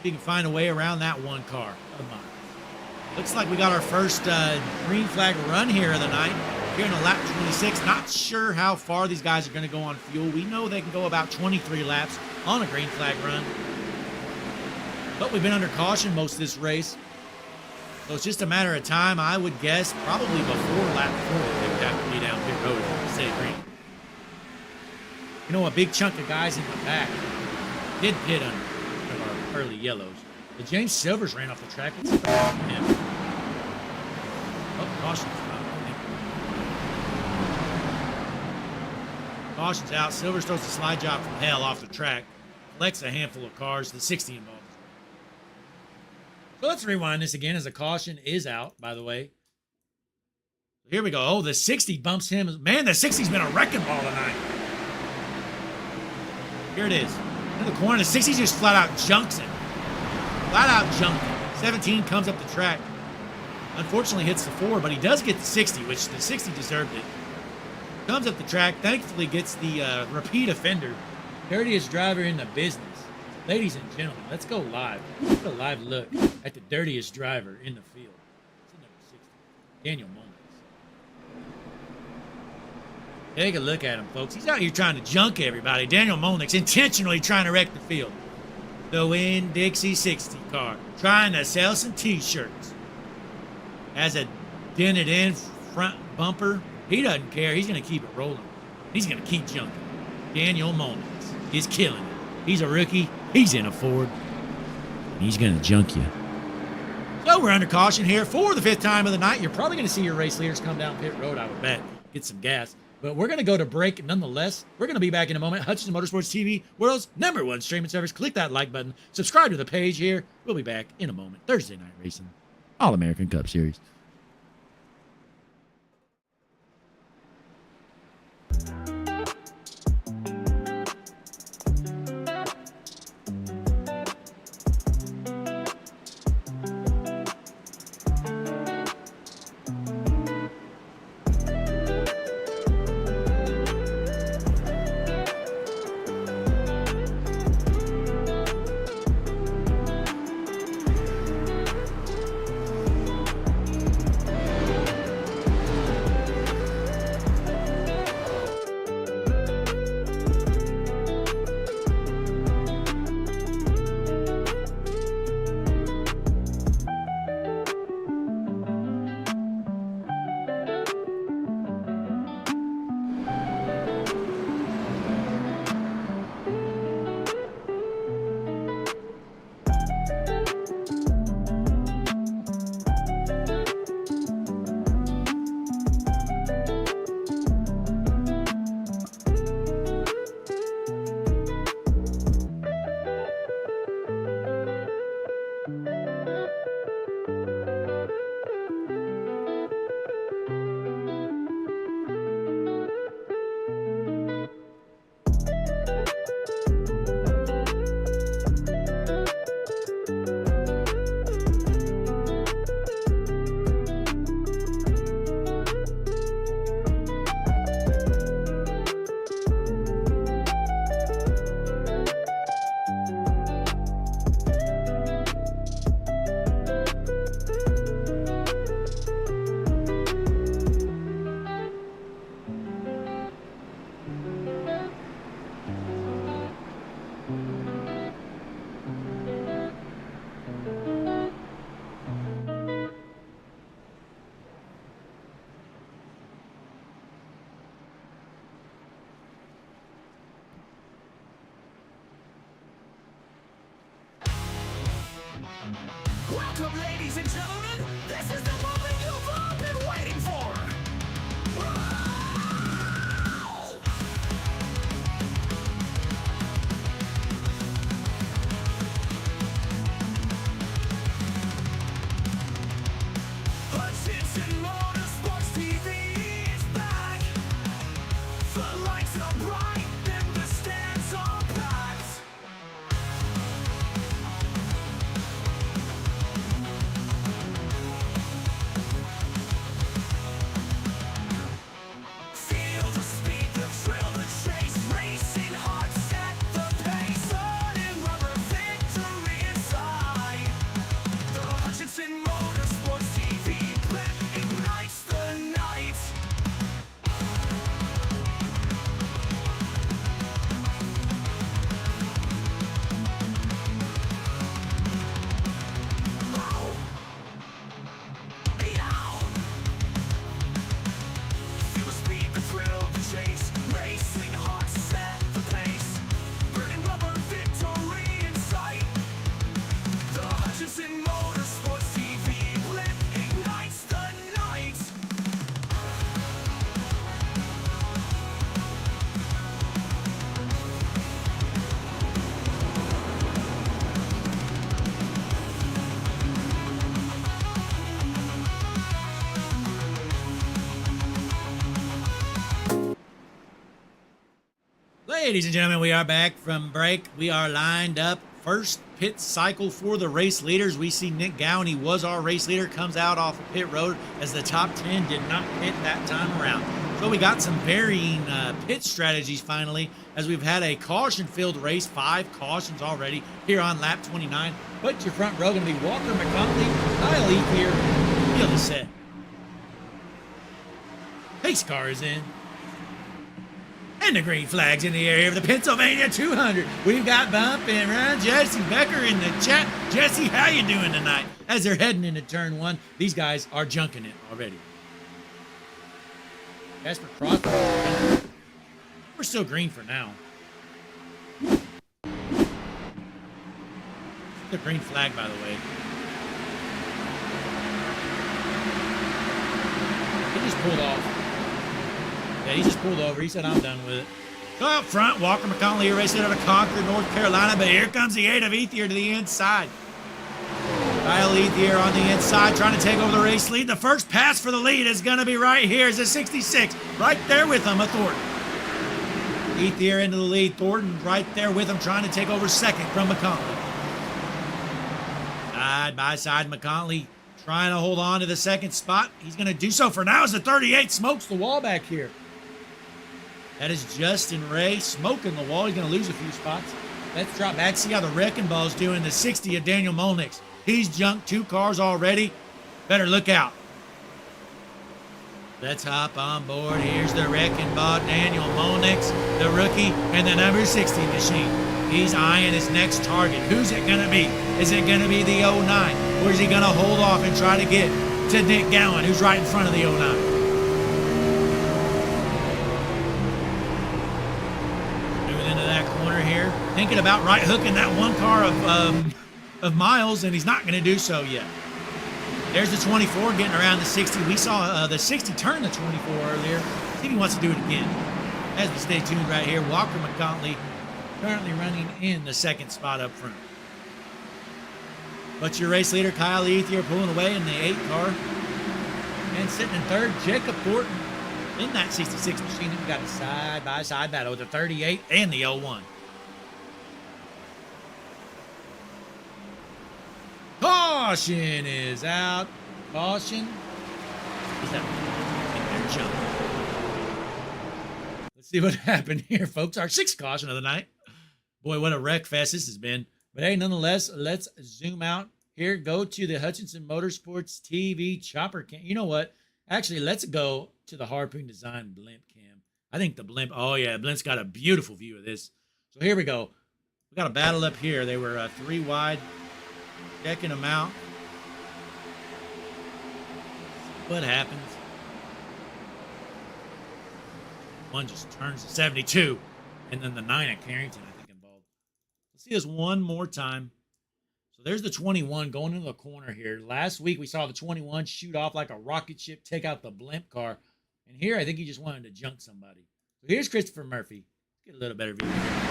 He can find a way around that one car of mine. Looks like we got our first green flag run here of the night. Here in the lap 26. Not sure how far these guys are going to go on fuel. We know they can go about 23 laps on a green flag run. But we've been under caution most of this race. So it's just a matter of time, I would guess, probably before lap 4, they would have to be down pit road to stay green. You know, a big chunk of guys in the back did pit under one of our early yellows. But James Silvers ran off the track. Let's see if I can him. Oh, caution's out. Caution's out. Silvers throws a slide job from hell off the track. Collects a handful of cars, the 60 involved. So let's rewind this again as the caution is out, by the way. Here we go. Oh, the 60 bumps him. Man, the 60's been a wrecking ball tonight. Here it is. In the corner, the 60 just flat out junks it. Flat out junked it. 17 comes up the track. Unfortunately hits the 4, but he does get the 60, which the 60 deserved it. Comes up the track, thankfully gets the repeat offender. Dirtiest driver in the business. Ladies and gentlemen, let's go live. Let's get a live look at the dirtiest driver in the field. It's number 60, Daniel Moments. Take a look at him, folks. He's out here trying to junk everybody. Daniel Monix intentionally trying to wreck the field. The Winn-Dixie 60 car. Trying to sell some T-shirts. Has a dented in front bumper. He doesn't care. He's going to keep it rolling. He's going to keep junking. Daniel Monix is killing it. He's a rookie. He's in a Ford. He's going to junk you. So we're under caution here for the 5th time of the night. You're probably going to see your race leaders come down pit road, I would bet. Get some gas. But we're going to go to break nonetheless. We're going to be back in a moment. Hutchinson Motorsports TV, world's #1 streaming service. Click that like button. Subscribe to the page here. We'll be back in a moment. Thursday Night Racing. All-American Cup Series. Welcome, ladies and gentlemen. This is the moment you've all been waiting Ladies and gentlemen, we are back from break. We are lined up. First pit cycle for the race leaders. We see Nick Gowan. He was our race leader. Comes out off of pit road as the top 10 did not pit that time around. So we got some varying pit strategies finally, as we've had a caution-filled race. 5 cautions already here on lap 29. But your front row going to be Walker McConley, Kyle Ethier, field is set. Pace car is in. And the green flag's in the area of the Pennsylvania 200. We've got Bump and Run Jesse Becker in the chat. Jesse, how you doing tonight? As they're heading into turn 1, these guys are junking it already. Casper Crawford. We're still green for now. The green flag, by the way. He just pulled off. Yeah, he just pulled over. He said, I'm done with it. So up front, Walker McConley racing out of Concord, North Carolina, but here comes the 8 of Ethier to the inside. Kyle Ethier on the inside, trying to take over the race lead. The first pass for the lead is going to be right here. It's a 66, right there with him, a Thornton. Ethier into the lead. Thornton right there with him, trying to take over second from McConley. Side by side, McConley trying to hold on to the second spot. He's going to do so for now as the 38 smokes the wall back here. That is Justin Ray smoking the wall. He's going to lose a few spots. Let's drop back. See how the Wrecking Ball's doing. The 60 of Daniel Molnix. He's junked 2 cars already. Better look out. Let's hop on board. Here's the Wrecking Ball. Daniel Molnix, the rookie, and the number 60 machine. He's eyeing his next target. Who's it going to be? Is it going to be the 09? Or is he going to hold off and try to get to Nick Gowan, who's right in front of the 09? Here, thinking about right hooking that one car of Miles, and he's not going to do so yet. There's the 24 getting around the 60. We saw the 60 turn the 24 earlier. See if he wants to do it again. As we stay tuned right here, Walker McConley currently running in the second spot up front. But your race leader, Kyle Ethier, pulling away in the 8 car. And sitting in third, Jacob Thornton in that 66 machine. We got a side-by-side battle with the 38 and the 01. Caution is out. Caution is out. And they're jumping. Let's see what happened here, folks. Our 6th caution of the night. Boy, what a wreck fest this has been. But hey, nonetheless, let's zoom out here. Go to the Hutchinson Motorsports TV chopper cam. You know what? Actually, let's go to the Harpoon Design blimp cam. I think the blimp, oh yeah, blimp's got a beautiful view of this. So here we go. We got a battle up here. They were 3 wide. Checking them out. What happens? One just turns to 72. And then the 9 at Carrington, I think, involved. Let's see this one more time. So there's the 21 going into the corner here. Last week we saw the 21 shoot off like a rocket ship, take out the blimp car. And here I think he just wanted to junk somebody. So here's Christopher Murphy. Let's get a little better view here.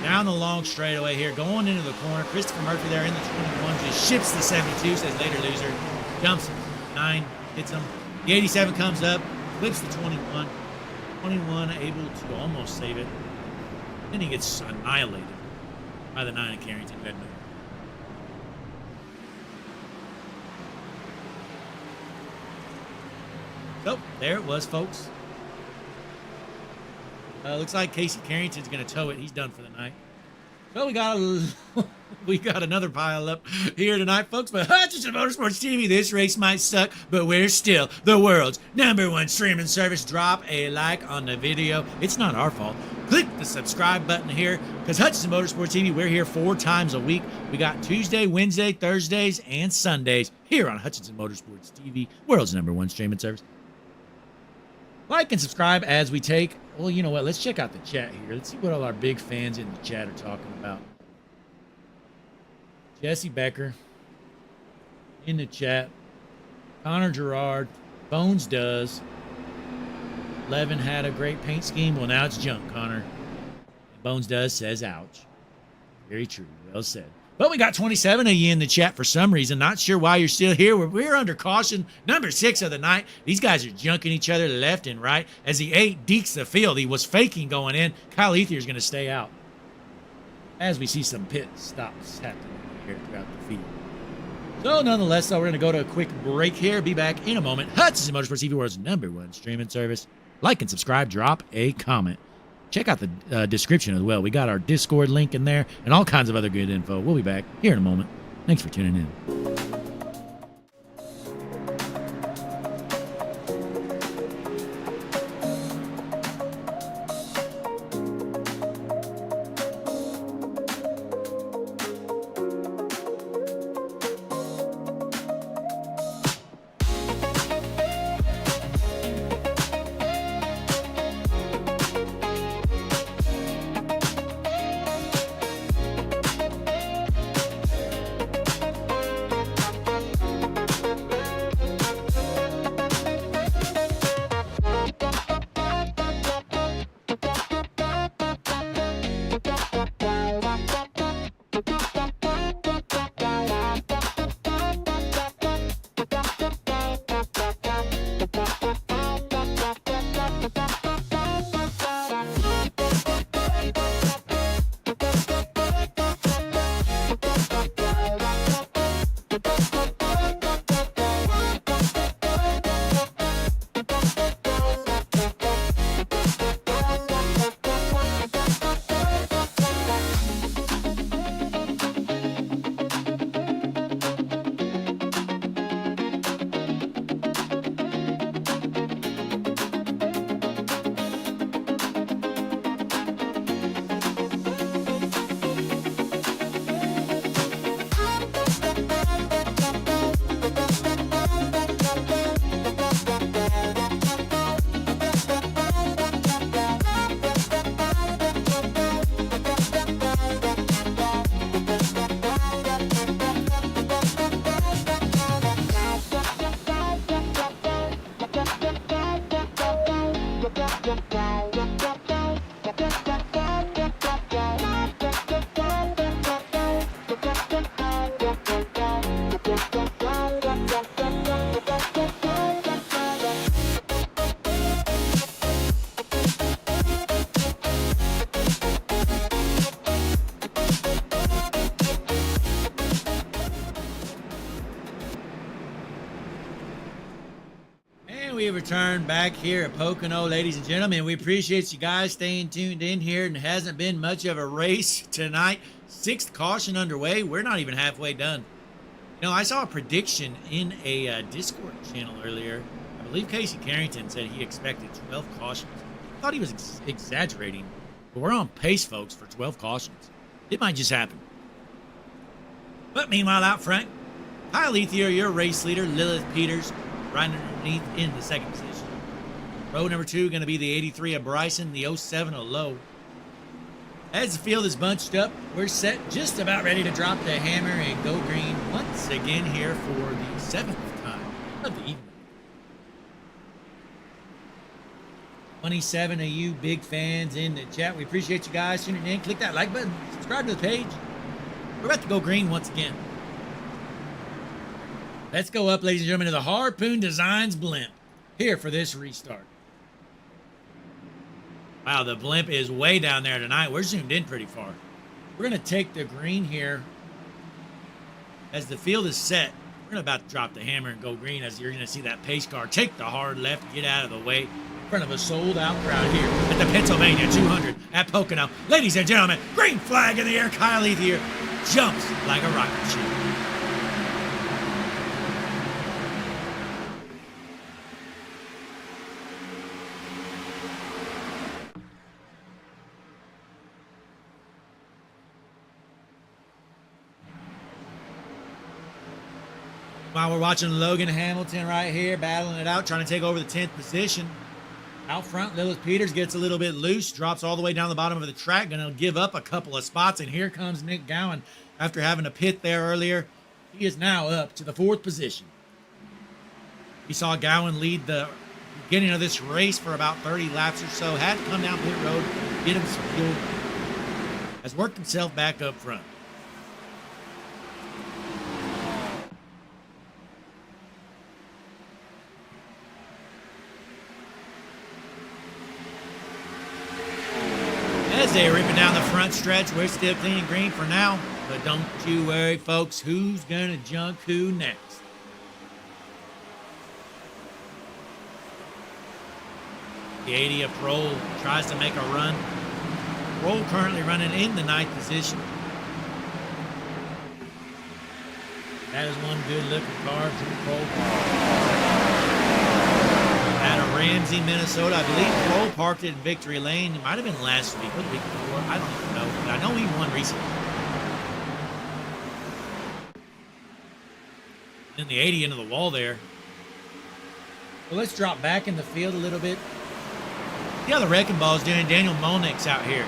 Down the long straightaway here, going into the corner. Christopher Murphy there in the 21, just ships the 72, says later loser. Jumps him. 9, hits him. The 87 comes up, flips the 21. 21 able to almost save it. Then he gets annihilated by the 9 at Carrington. Red move. So, there it was, folks. Looks like Casey Carrington's going to tow it. He's done for the night. Well, we got another pile up here tonight, folks. But Hutchinson Motorsports TV, this race might suck, but we're still the world's #1 streaming service. Drop a like on the video. It's not our fault. Click the subscribe button here, because Hutchinson Motorsports TV, we're here 4 times a week. We got Tuesday, Wednesday, Thursdays, and Sundays here on Hutchinson Motorsports TV, world's #1 streaming service. Like and subscribe as we take, well, you know what? Let's check out the chat here. Let's see what all our big fans in the chat are talking about. Jesse Becker in the chat. Connor Gerard. Bones does. Levin had a great paint scheme. Well, now it's junk, Connor. Bones does says, ouch. Very true. Well said. But we got 27 of you in the chat for some reason. Not sure why you're still here. We're under caution. Number 6 of the night. These guys are junking each other left and right. As the 8 dekes the field, he was faking going in. Kyle Ethier's going to stay out. As we see some pit stops happening here throughout the field. So nonetheless, though, we're going to go to a quick break here. Be back in a moment. Hutchinson Motorsports TV World's #1 streaming service. Like and subscribe. Drop a comment. Check out the description as well. We got our Discord link in there and all kinds of other good info. We'll be back here in a moment. Thanks for tuning in. We have returned back here at Pocono, ladies and gentlemen. We appreciate you guys staying tuned in here. And it hasn't been much of a race tonight. 6th caution underway. We're not even halfway done. You know, I saw a prediction in a Discord channel earlier. I believe Casey Carrington said he expected 12 cautions. I thought he was exaggerating. But we're on pace, folks, for 12 cautions. It might just happen. But meanwhile, out front, Kyle Ethier, your race leader, Lilith Peters, right underneath in the 2nd position. Row number 2 going to be the 83 of Bryson, the 07 of Lowe. As the field is bunched up, we're set just about ready to drop the hammer and go green once again here for the 7th time of the evening. 27 of you big fans in the chat. We appreciate you guys tuning in. Click that like button. Subscribe to the page. We're about to go green once again. Let's go up, ladies and gentlemen, to the Harpoon Designs blimp here for this restart. Wow, the blimp is way down there tonight. We're zoomed in pretty far. We're going to take the green here. As the field is set, we're about to drop the hammer and go green as you're going to see that pace car take the hard left, get out of the way in front of a sold-out crowd here at the Pennsylvania 200 at Pocono. Ladies and gentlemen, green flag in the air. Kyle Ethier jumps like a rocket ship. While we're watching Logan Hamilton right here, battling it out, trying to take over the 10th position. Out front, Lilith Peters gets a little bit loose, drops all the way down the bottom of the track, going to give up a couple of spots, and here comes Nick Gowan after having a pit there earlier. He is now up to the 4th position. We saw Gowan lead the beginning of this race for about 30 laps or so, had to come down pit road, get him some fuel, has worked himself back up front. as they're ripping down the front stretch. We're still clean and green for now, but don't you worry, folks. Who's gonna junk who next? The 80 of Prohl tries to make a run. Prohl currently running in the 9th position. That is one good-looking car from Prohl. Out of Ramsey, Minnesota. I believe Prohl parked it in Victory Lane. It might have been last week or the week before. I don't even know. But I know he won recently. Then the 80 into the wall there. Well, let's drop back in the field a little bit. See how the wrecking ball is doing. Daniel Molnick's out here.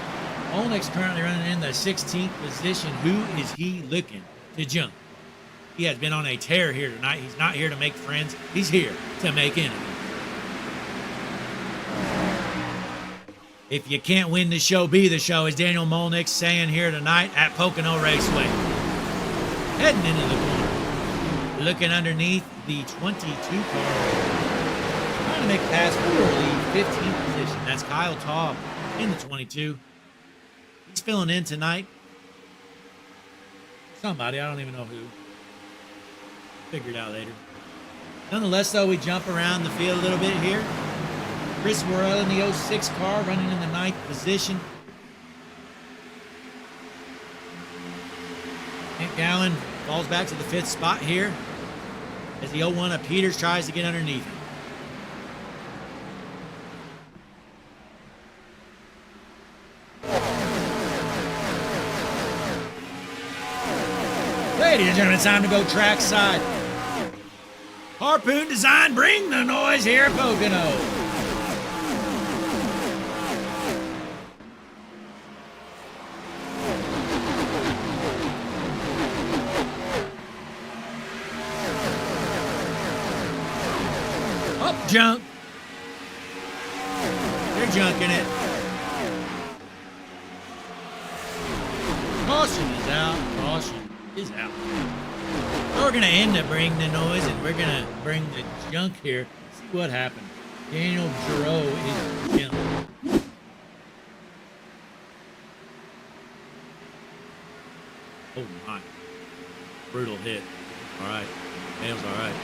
Molnick's currently running in the 16th position. Who is he looking to jump? He has been on a tear here tonight. He's not here to make friends. He's here to make enemies. If you can't win the show, be the show, as Daniel Molnick's saying here tonight at Pocono Raceway. Heading into the corner. Looking underneath the 22 car. Trying to make a pass for the 15th position. That's Kyle Taub in the 22. He's filling in tonight. Somebody, I don't even know who. Figure it out later. Nonetheless, though, we jump around the field a little bit here. Chris Worrell in the 06 car running in the 9th position. Kent Gowan falls back to the 5th spot here as the 01 of Peters tries to get underneath him. Ladies and gentlemen, it's time to go trackside. Harpoon Design, bring the noise here at Pocono. Up, junk. They're junking it. Caution is out. Caution is out. So we're going to end up bringing the noise, and we're going to bring the junk here. See what happened. Daniel Giroux is junk. Oh, my. Brutal hit. All right. Daniel's all right.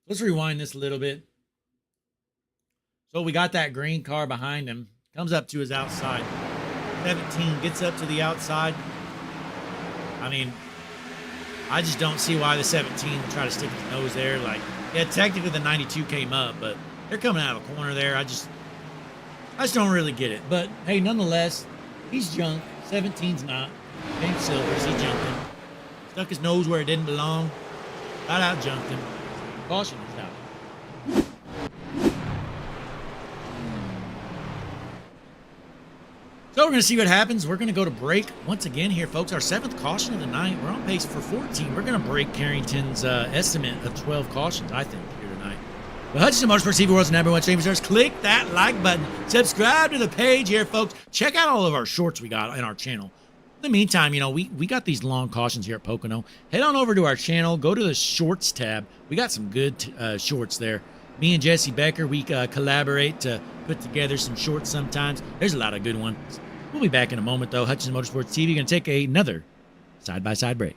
Let's rewind this a little bit. So we got that green car behind him. Comes up to his outside. 17 gets up to the outside. I mean, I just don't see why the 17 would try to stick his nose there. Like, yeah, technically the 92 came up, but they're coming out of the corner there. I just don't really get it. But hey, nonetheless, he's junk. 17's not. James Silvers, he jumped him. Stuck his nose where it didn't belong. Right out jumped him. Caution is out. So we're going to see what happens. We're going to go to break once again here, folks. Our 7th caution of the night. We're on pace for 14. We're going to break Carrington's estimate of 12 cautions, I think, here tonight. But Hutchinson Motorsports TV World's #1 streaming service. Click that like button. Subscribe to the page here, folks. Check out all of our shorts we got in our channel. In the meantime, you know, we got these long cautions here at Pocono. Head on over to our channel. Go to the shorts tab. We got some good shorts there. Me and Jesse Becker, we collaborate to put together some shorts sometimes. There's a lot of good ones. We'll be back in a moment, though. Hutchinson Motorsports TV going to take another side-by-side break.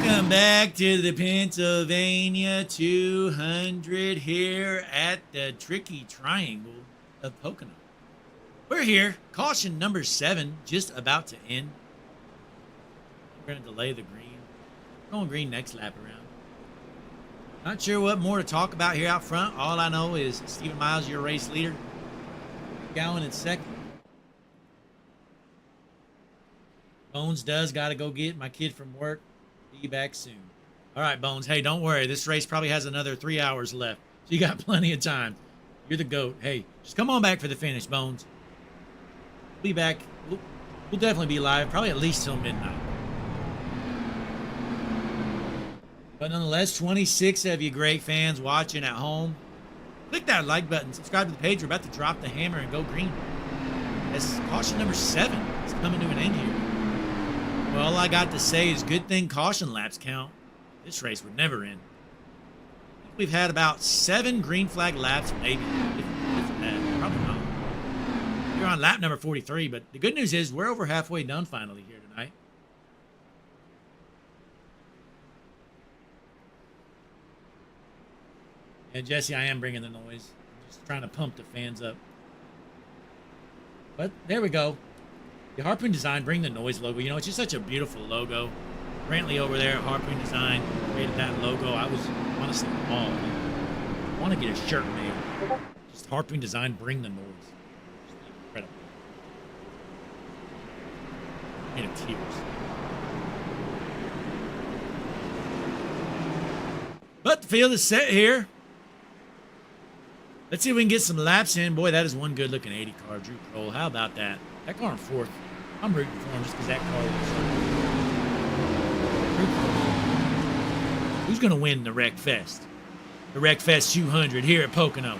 Welcome back to the Pennsylvania 200 here at the Tricky Triangle of Pocono. We're here. Caution number 7 just about to end. We're going to delay the green. Going green next lap around. Not sure what more to talk about here out front. All I know is Stephen Miles, your race leader. Gowan in second. Bones does got to go get my kid from work. Be back soon. All right, Bones. Hey, don't worry. This race probably has another 3 hours left. So you got plenty of time. You're the GOAT. Hey, just come on back for the finish, Bones. We'll be back. We'll definitely be live, probably at least till midnight. But nonetheless, 26 of you great fans watching at home. Click that like button. Subscribe to the page. We're about to drop the hammer and go green. That's caution number 7. It's coming to an end here. Well, all I got to say is good thing caution laps count. This race would never end. I think we've had about 7 green flag laps, maybe. If that. Probably not. We're on lap number 43, but the good news is we're over halfway done finally here tonight. And Jesse, I am bringing the noise. I'm just trying to pump the fans up. But there we go. The Harpoon Design, bring the noise logo. You know, it's just such a beautiful logo. Brantley over there, Harpoon Design, created that logo. I was honestly all. I want to get a shirt made. Just Harpoon Design, bring the noise. Just incredible. Made of tears. But the field is set here. Let's see if we can get some laps in. Boy, that is one good-looking 80 car. Drew Kroll. How about that? That car in 4th. I'm rooting for him just because that car was so good. Who's going to win the Wreck Fest? The Wreck Fest 200 here at Pocono.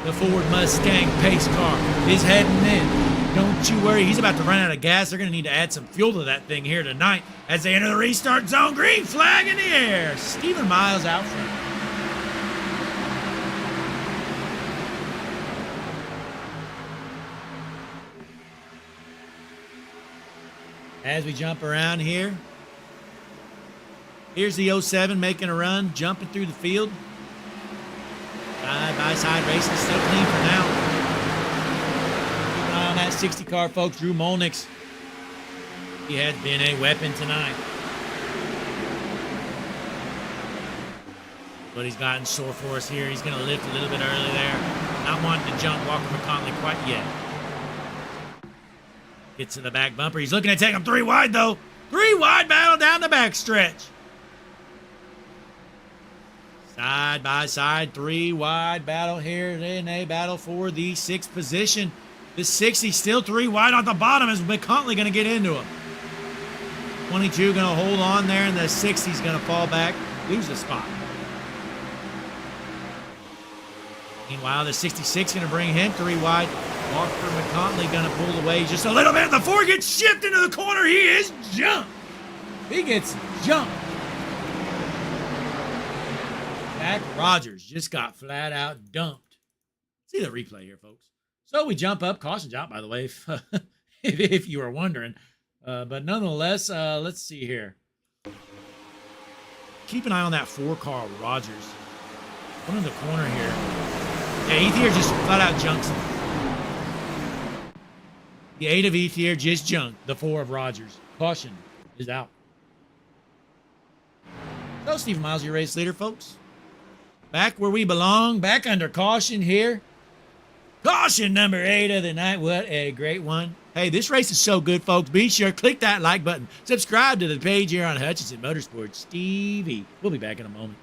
The Ford Mustang pace car is heading in. Don't you worry. He's about to run out of gas. They're going to need to add some fuel to that thing here tonight as they enter the restart zone. Green flag in the air. Stephen Miles out front. As we jump around here, here's the 07 making a run, jumping through the field. Side-by-side racing, still clean for now. Keep an eye on that 60 car, folks. Drew Molnix. He has been a weapon tonight. But he's gotten sore for us here. He's going to lift a little bit early there. Not wanting to jump Walker McConley quite yet. Gets to the back bumper. He's looking to take him 3 wide, though. 3 wide battle down the back stretch. Side by side, 3 wide battle here in a battle for the 6th position. The 60 still 3 wide on the bottom. Is McContley going to get into him? 22 going to hold on there, and the 60's going to fall back, lose the spot. Meanwhile, the 66 going to bring him 3 wide. Walker McContley going to pull away just a little bit. The 4 gets shipped into the corner. He is jumped. He gets jumped. Jack Rogers just got flat out dumped. See the replay here, folks. So we jump up. Caution jump, by the way, if you were wondering. But nonetheless, let's see here. Keep an eye on that 4 car, Rogers. One in the corner here. Yeah, Ethier just flat out junks him. The 8 of Ethier just junked the 4 of Rogers. Caution is out. So, Stephen Miles, your race leader, folks. Back where we belong. Back under caution here. Caution number 8 of the night. What a great one. Hey, this race is so good, folks. Be sure to click that like button. Subscribe to the page here on Hutchinson Motorsports TV. We'll be back in a moment.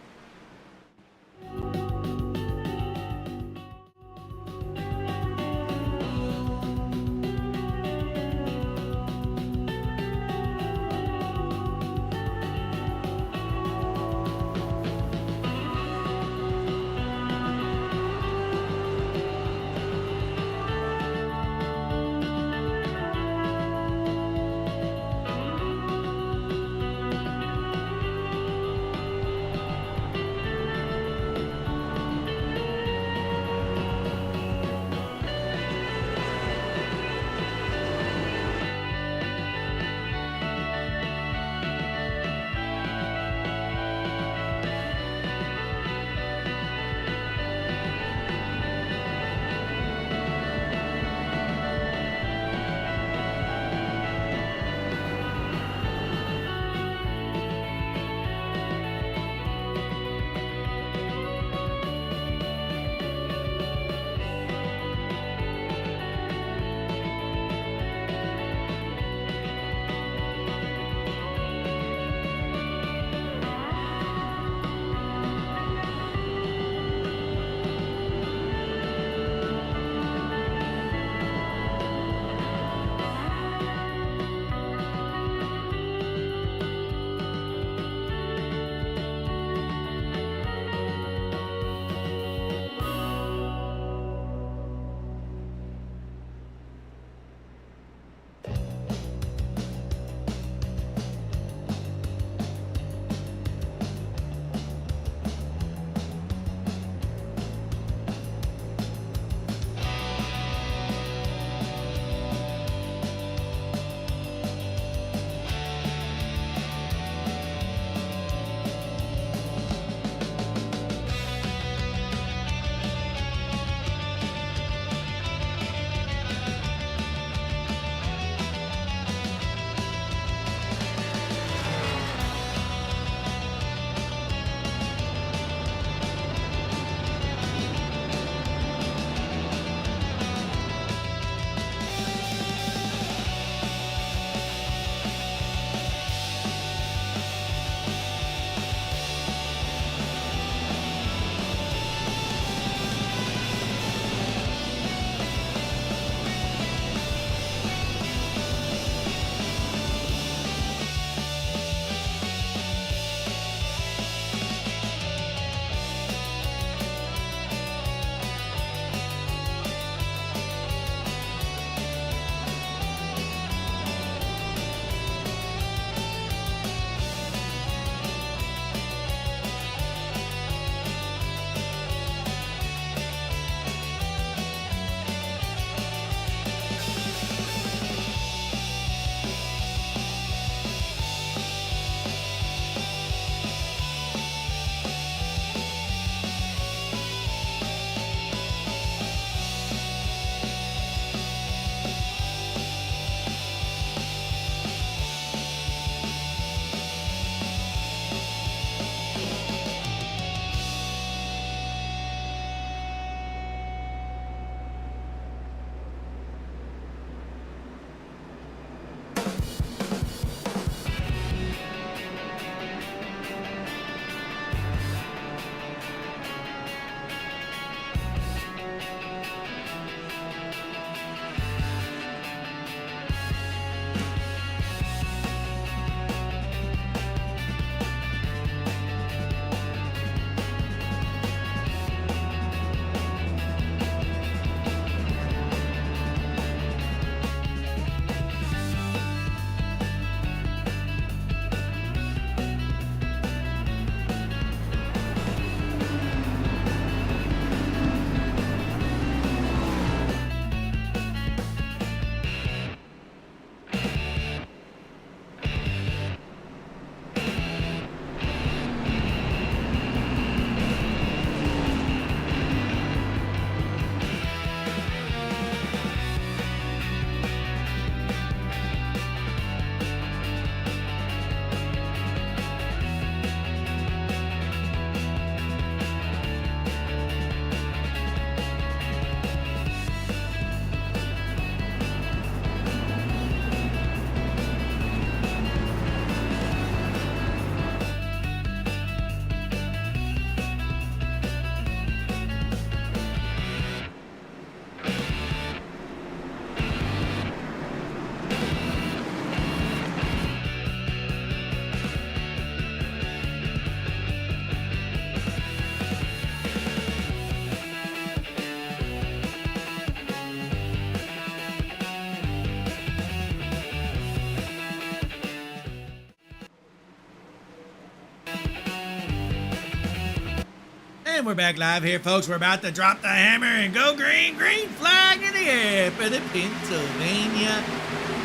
And we're back live here, folks. We're about to drop the hammer and go green, green flag in the air for the Pennsylvania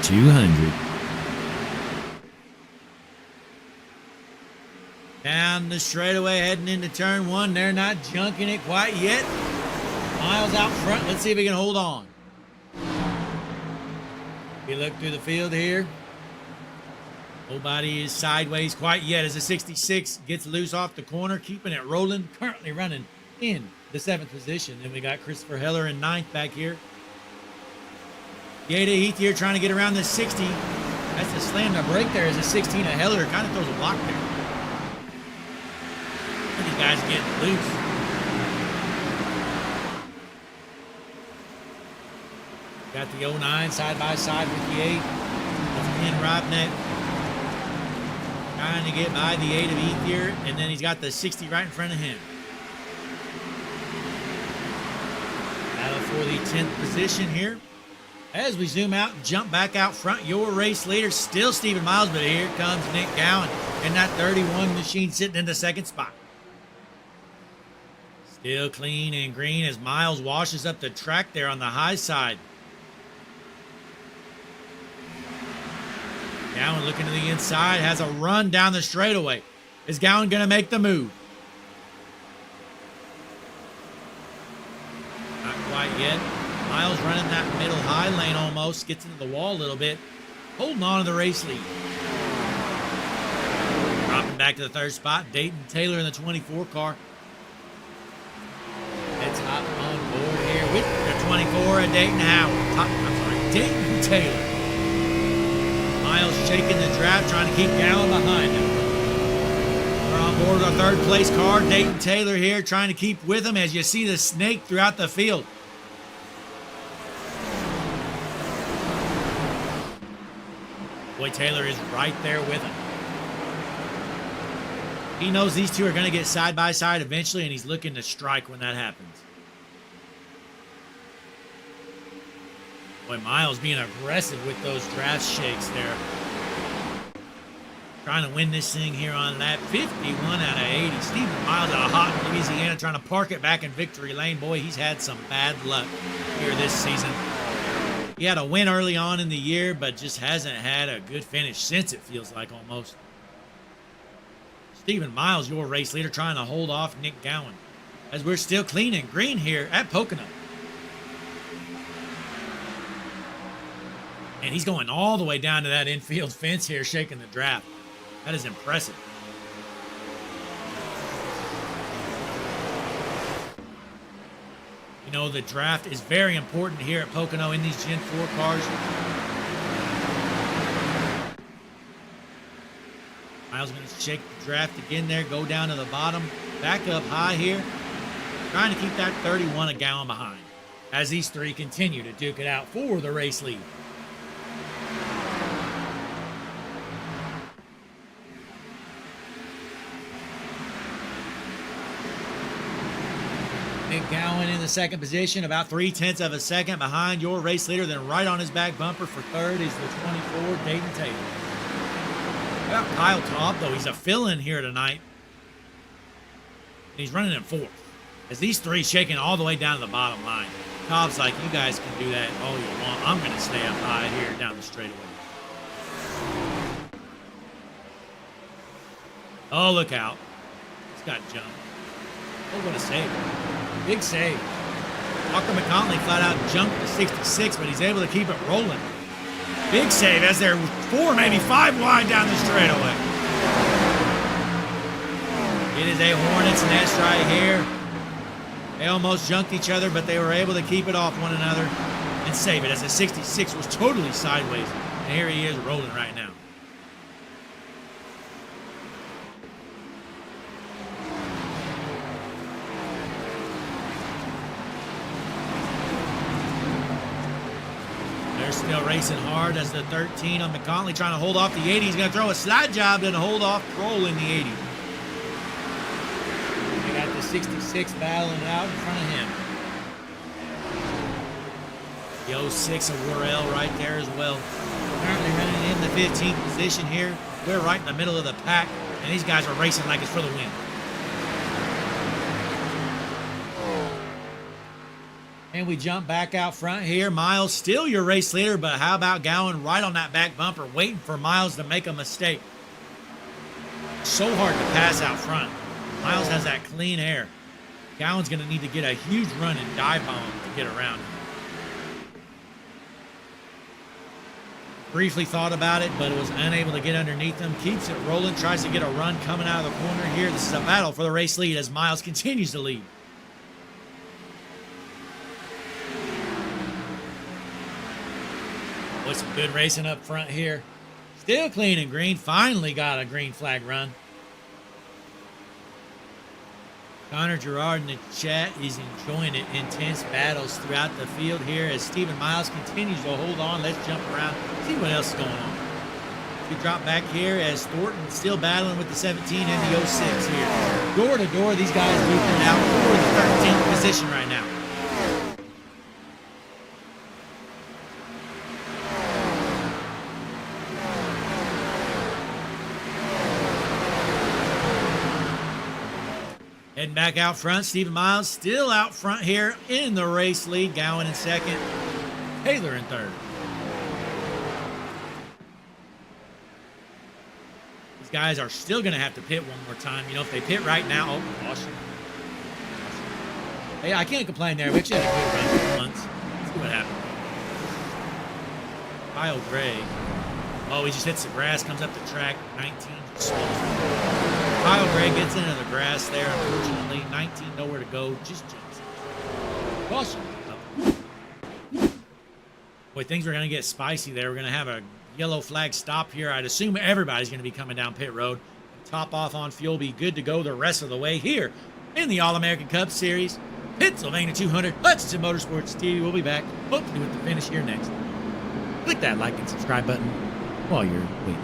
200. Down the straightaway, heading into turn one. They're not junking it quite yet. Miles out front. Let's see if he can hold on. We look through the field here. Nobody is sideways quite yet as the 66 gets loose off the corner, keeping it rolling. Currently running in the 7th position. Then we got Christopher Heller in 9th back here. Yada Heath here trying to get around the 60. That's a slam to break there as a 16 of Heller kind of throws a block there. And these guys are getting loose. Got the 09 side by side with the 8. That's Ken Robneck. Trying to get by the 8 of Heath here, and then he's got the 60 right in front of him. Battle for the 10th position here. As we zoom out and jump back out front, your race leader, still Stephen Miles, but here comes Nick Gowan in that 31 machine sitting in the 2nd spot. Still clean and green as Miles washes up the track there on the high side. Gowan looking to the inside, has a run down the straightaway. Is Gowan going to make the move? Not quite yet. Miles running that middle high lane almost, gets into the wall a little bit, holding on to the race lead. Dropping back to the 3rd spot, Dayton Taylor in the 24 car. Let's hop on board here with the 24 of Dayton Dayton Taylor. Miles shaking the draft, trying to keep Gowan behind him. We're on board with our 3rd place car. Dayton Taylor here trying to keep with him as you see the snake throughout the field. Boy, Taylor is right there with him. He knows these two are going to get side by side eventually, and he's looking to strike when that happens. Boy, Miles being aggressive with those draft shakes there. Trying to win this thing here on lap 51 out of 80. Stephen Miles out of hot Louisiana trying to park it back in victory lane. Boy, he's had some bad luck here this season. He had a win early on in the year, but just hasn't had a good finish since, it feels like almost. Stephen Miles, your race leader, trying to hold off Nick Gowan as we're still clean and green here at Pocono. And he's going all the way down to that infield fence here, shaking the draft. That is impressive. You know, the draft is very important here at Pocono in these Gen 4 cars. Miles going to shake the draft again there, go down to the bottom, back up high here, trying to keep that 31 a gallon behind as these three continue to duke it out for the race lead. Nick Gowan in the 2nd position, about 0.3 of a second behind your race leader. Then right on his back bumper for 3rd is the 24, Dayton Taylor. About Kyle Taub, though, he's a fill-in here tonight. And he's running in 4th. As these three shaking all the way down to the bottom line. Taub's like, you guys can do that all you want. I'm going to stay up high here down the straightaway. Oh, look out. He's got jumped. Oh, what a save. Big save. Walker McConley flat out jumped to 66, but he's able to keep it rolling. Big save as they're 4, maybe 5 wide down the straightaway. It is a Hornet's nest right here. They almost junked each other, but they were able to keep it off one another and save it as the 66 was totally sideways. And here he is rolling right now. They're still racing hard as the 13 on McConley trying to hold off the 80. He's going to throw a slide job and hold off Kroll in the 80. They got the 66 battling out in front of him. The 06 of Worrell right there as well. Currently running in the 15th position here. We're right in the middle of the pack, and these guys are racing like it's for the win. And we jump back out front here. Miles still your race leader, but how about Gowan right on that back bumper, waiting for Miles to make a mistake. So hard to pass out front. Miles has that clean air. Gowan's going to need to get a huge run and dive bomb to get around him. Briefly thought about it, but was unable to get underneath him. Keeps it rolling, tries to get a run coming out of the corner here. This is a battle for the race lead as Miles continues to lead. With some good racing up front here. Still clean and green. Finally got a green flag run. Connor Gerard in the chat is enjoying it. Intense battles throughout the field here as Stephen Miles continues to hold on. Let's jump around, see what else is going on. We drop back here as Thornton still battling with the 17 and the 06 here. Door to door, these guys moving out for the 13th position right now. Heading back out front, Stephen Miles still out front here in the race lead. Gowan in second, Taylor in third. These guys are still going to have to pit one more time. You know, if they pit right now, oh, caution. Hey, I can't complain there. We actually had a good run for once. Let's see what happened. Kyle Gray. Oh, he just hits the grass, comes up the track. 19 just slows. Kyle Gray gets into the grass there, unfortunately. 19, nowhere to go. Just jumps. Caution. Boy, things are going to get spicy there. We're going to have a yellow flag stop here. I'd assume everybody's going to be coming down pit road. Top off on fuel. Be good to go the rest of the way here in the All-American Cup Series. Pennsylvania 200, Hutchinson Motorsports TV. We'll be back, hopefully with the finish here next. Click that like and subscribe button while you're waiting.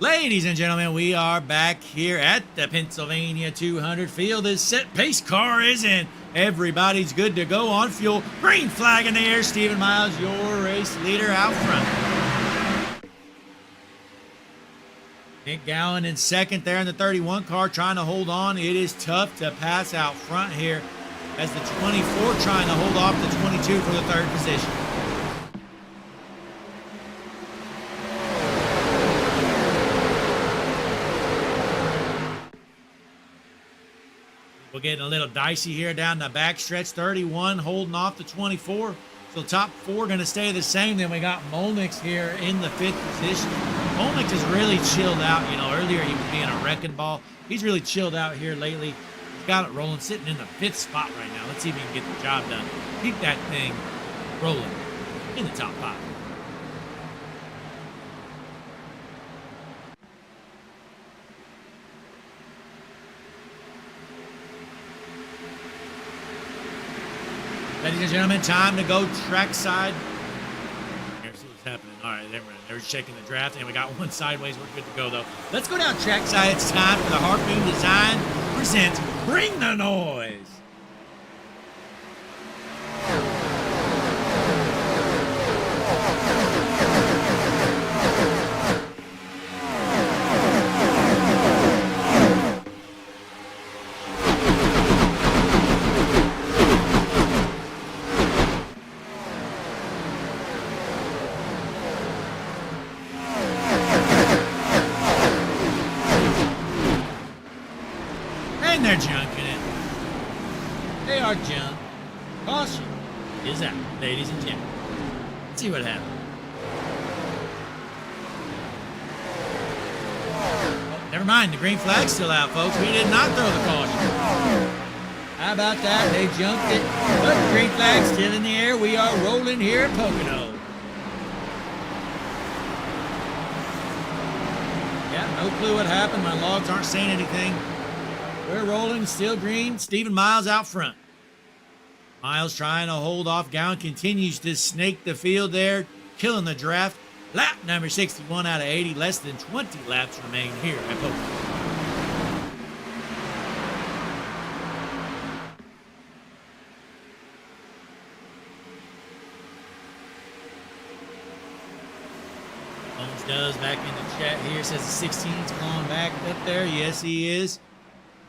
Ladies and gentlemen, we are back here at the Pennsylvania 200 field. Is set, pace car is in. Everybody's good to go on fuel. Green flag in the air. Stephen Miles, your race leader out front. Nick Gowan in second there in the 31 car, trying to hold on. It is tough to pass out front here as the 24 trying to hold off the 22 for the third position. We're getting a little dicey here down the back stretch. 31 holding off the 24. So top four going to stay the same. Then we got Molnix here in the fifth position. Molnix has really chilled out. You know, earlier he was being a wrecking ball. He's really chilled out here lately. He's got it rolling, sitting in the fifth spot right now. Let's see if he can get the job done. Keep that thing rolling in the top five. Ladies and gentlemen, time to go trackside. Here's what's happening. All right, they're checking the draft, and we got one sideways. We're good to go, though. Let's go down trackside. It's time for the Harpoon Design presents Bring the Noise. And they're junking it. They are junk. Caution is out, ladies and gentlemen. Let's see what happens. Oh, never mind, the green flag's still out, folks. We did not throw the caution. How about that? They jumped it. But the green flag's still in the air. We are rolling here at Pocono. Yeah, no clue what happened. My logs aren't saying anything. We're rolling, still green. Stephen Miles out front. Miles trying to hold off. Gowan continues to snake the field there, killing the draft. Lap number 61 out of 80. Less than 20 laps remain here at Pocono. Bones does back in the chat here. Says the 16's calling back up there. Yes, he is.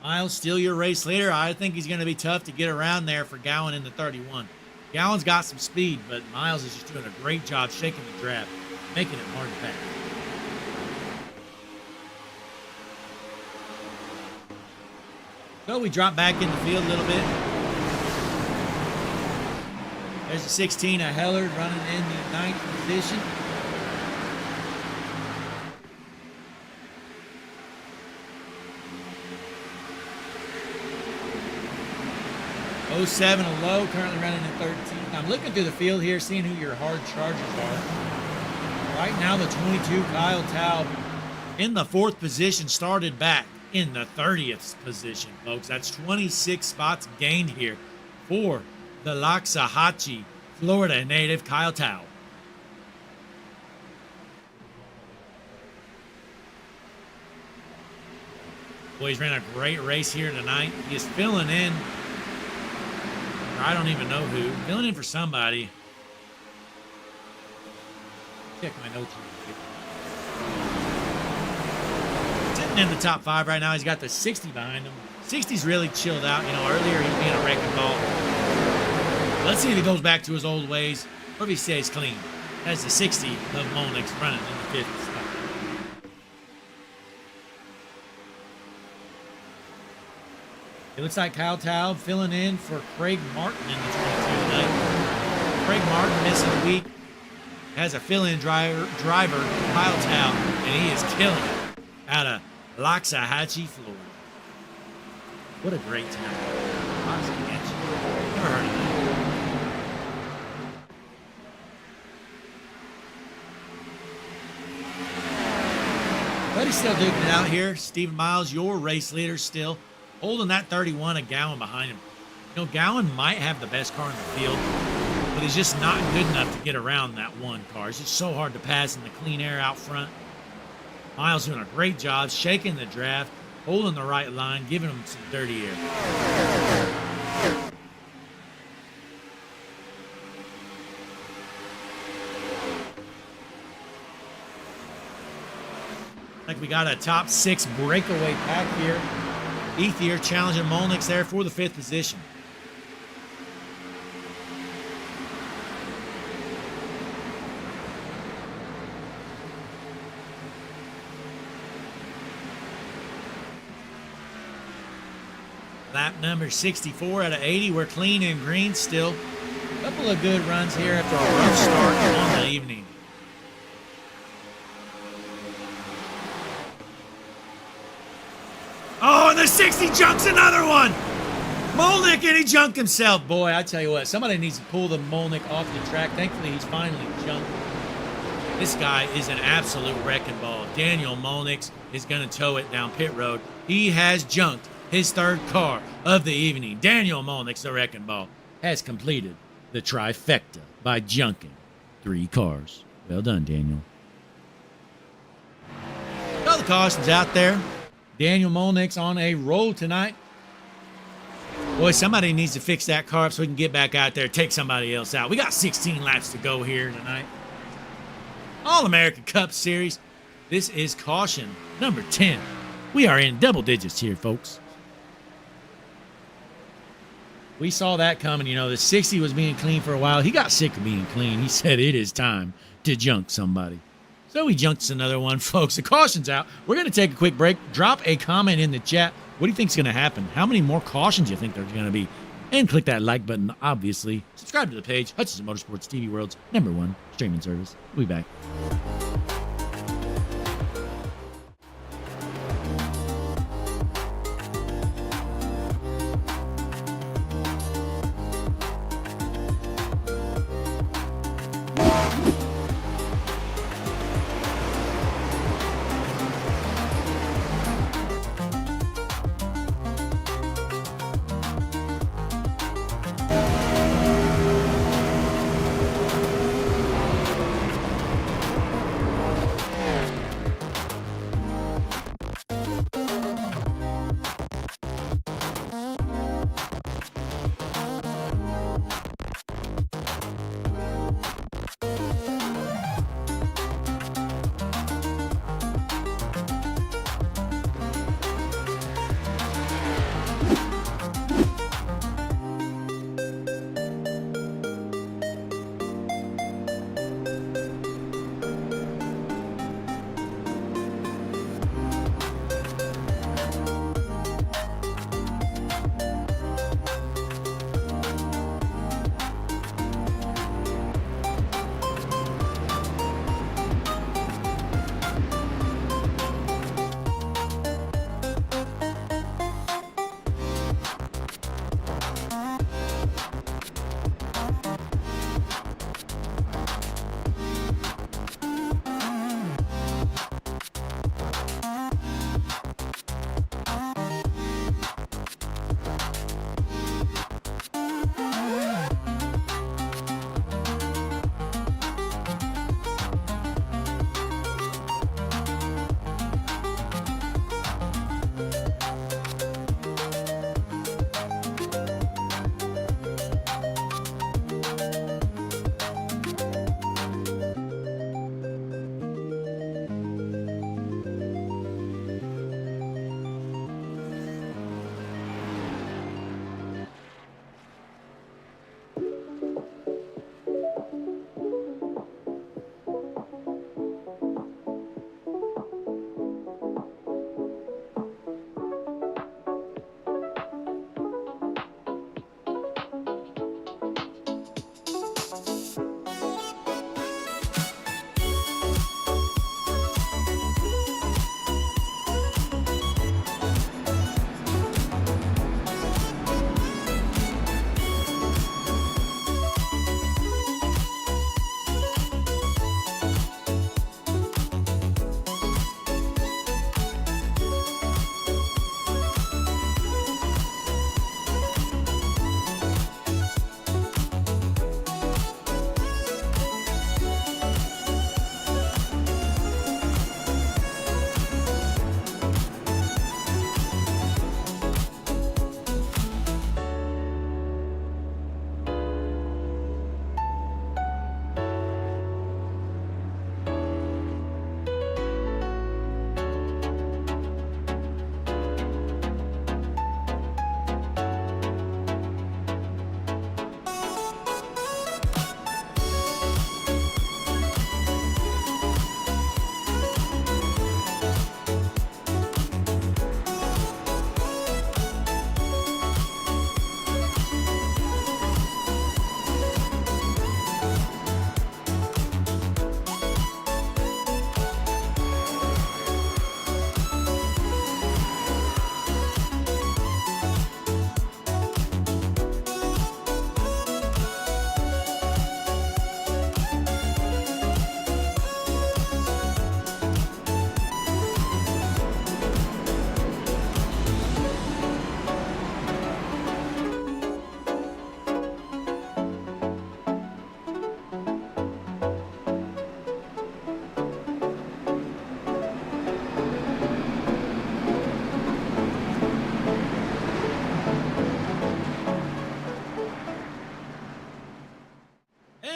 Miles, still your race leader. I think he's going to be tough to get around there for Gowan in the 31. Gowan's got some speed, but Miles is just doing a great job shaking the draft, making it hard to pass. So we drop back in the field a little bit. There's the 16 of Hellard running in the 9th position. '07 a low, currently running in 13th. I'm looking through the field here, seeing who your hard chargers are. Right now, the 22, Kyle Taub, in the 4th position, started back in the 30th position, folks. That's 26 spots gained here for the Loxahatchee, Florida native, Kyle Taub. Boy, he's ran a great race here tonight. He is filling in. I don't even know who. Filling in for somebody. Check my notes real quick. Sitting in the top 5 right now. He's got the 60 behind him. 60's really chilled out. You know, earlier he was being a wrecking ball. Let's see if he goes back to his old ways or if he stays clean. That's the 60 of Molnix running in the 5th spot. It looks like Kyle Taub filling in for Craig Martin in the 22 tonight. Craig Martin missing a week. Has a fill-in driver, Kyle Taub, and he is killing it out of Loxahatchee, Florida. What a great town. Loxahatchee. Never heard of that. But he's still duking it out here. Stephen Miles, your race leader still. Holding that 31 of Gowan behind him. You know, Gowan might have the best car in the field, but he's just not good enough to get around that one car. It's just so hard to pass in the clean air out front. Miles doing a great job shaking the draft, holding the right line, giving him some dirty air. Like we got a top 6 breakaway pack here. Ethier challenging Molnix there for the 5th position. Lap number 64 out of 80. We're clean and green still. A couple of good runs here after a rough start on the evening. Oh, and the 60 junks another one. Molnick, and he junked himself. Boy, I tell you what, somebody needs to pull the Molnick off the track. Thankfully, he's finally junked. This guy is an absolute wrecking ball. Daniel Molnix is going to tow it down pit road. He has junked his 3rd car of the evening. Daniel Molnix, the wrecking ball, has completed the trifecta by junking 3 cars. Well done, Daniel. All the cautions out there. Daniel Molnix on a roll tonight. Boy, somebody needs to fix that car up so we can get back out there, take somebody else out. We got 16 laps to go here tonight. All-American Cup Series. This is caution number 10. We are in double digits here, folks. We saw that coming. You know, the 60 was being clean for a while. He got sick of being clean. He said it is time to junk somebody. So he junks another one, folks. The caution's out. We're going to take a quick break. Drop a comment in the chat. What do you think is going to happen? How many more cautions do you think there's going to be? And click that like button, obviously. Subscribe to the page. Hutchinson Motorsports TV World's #1 streaming service. We'll be back.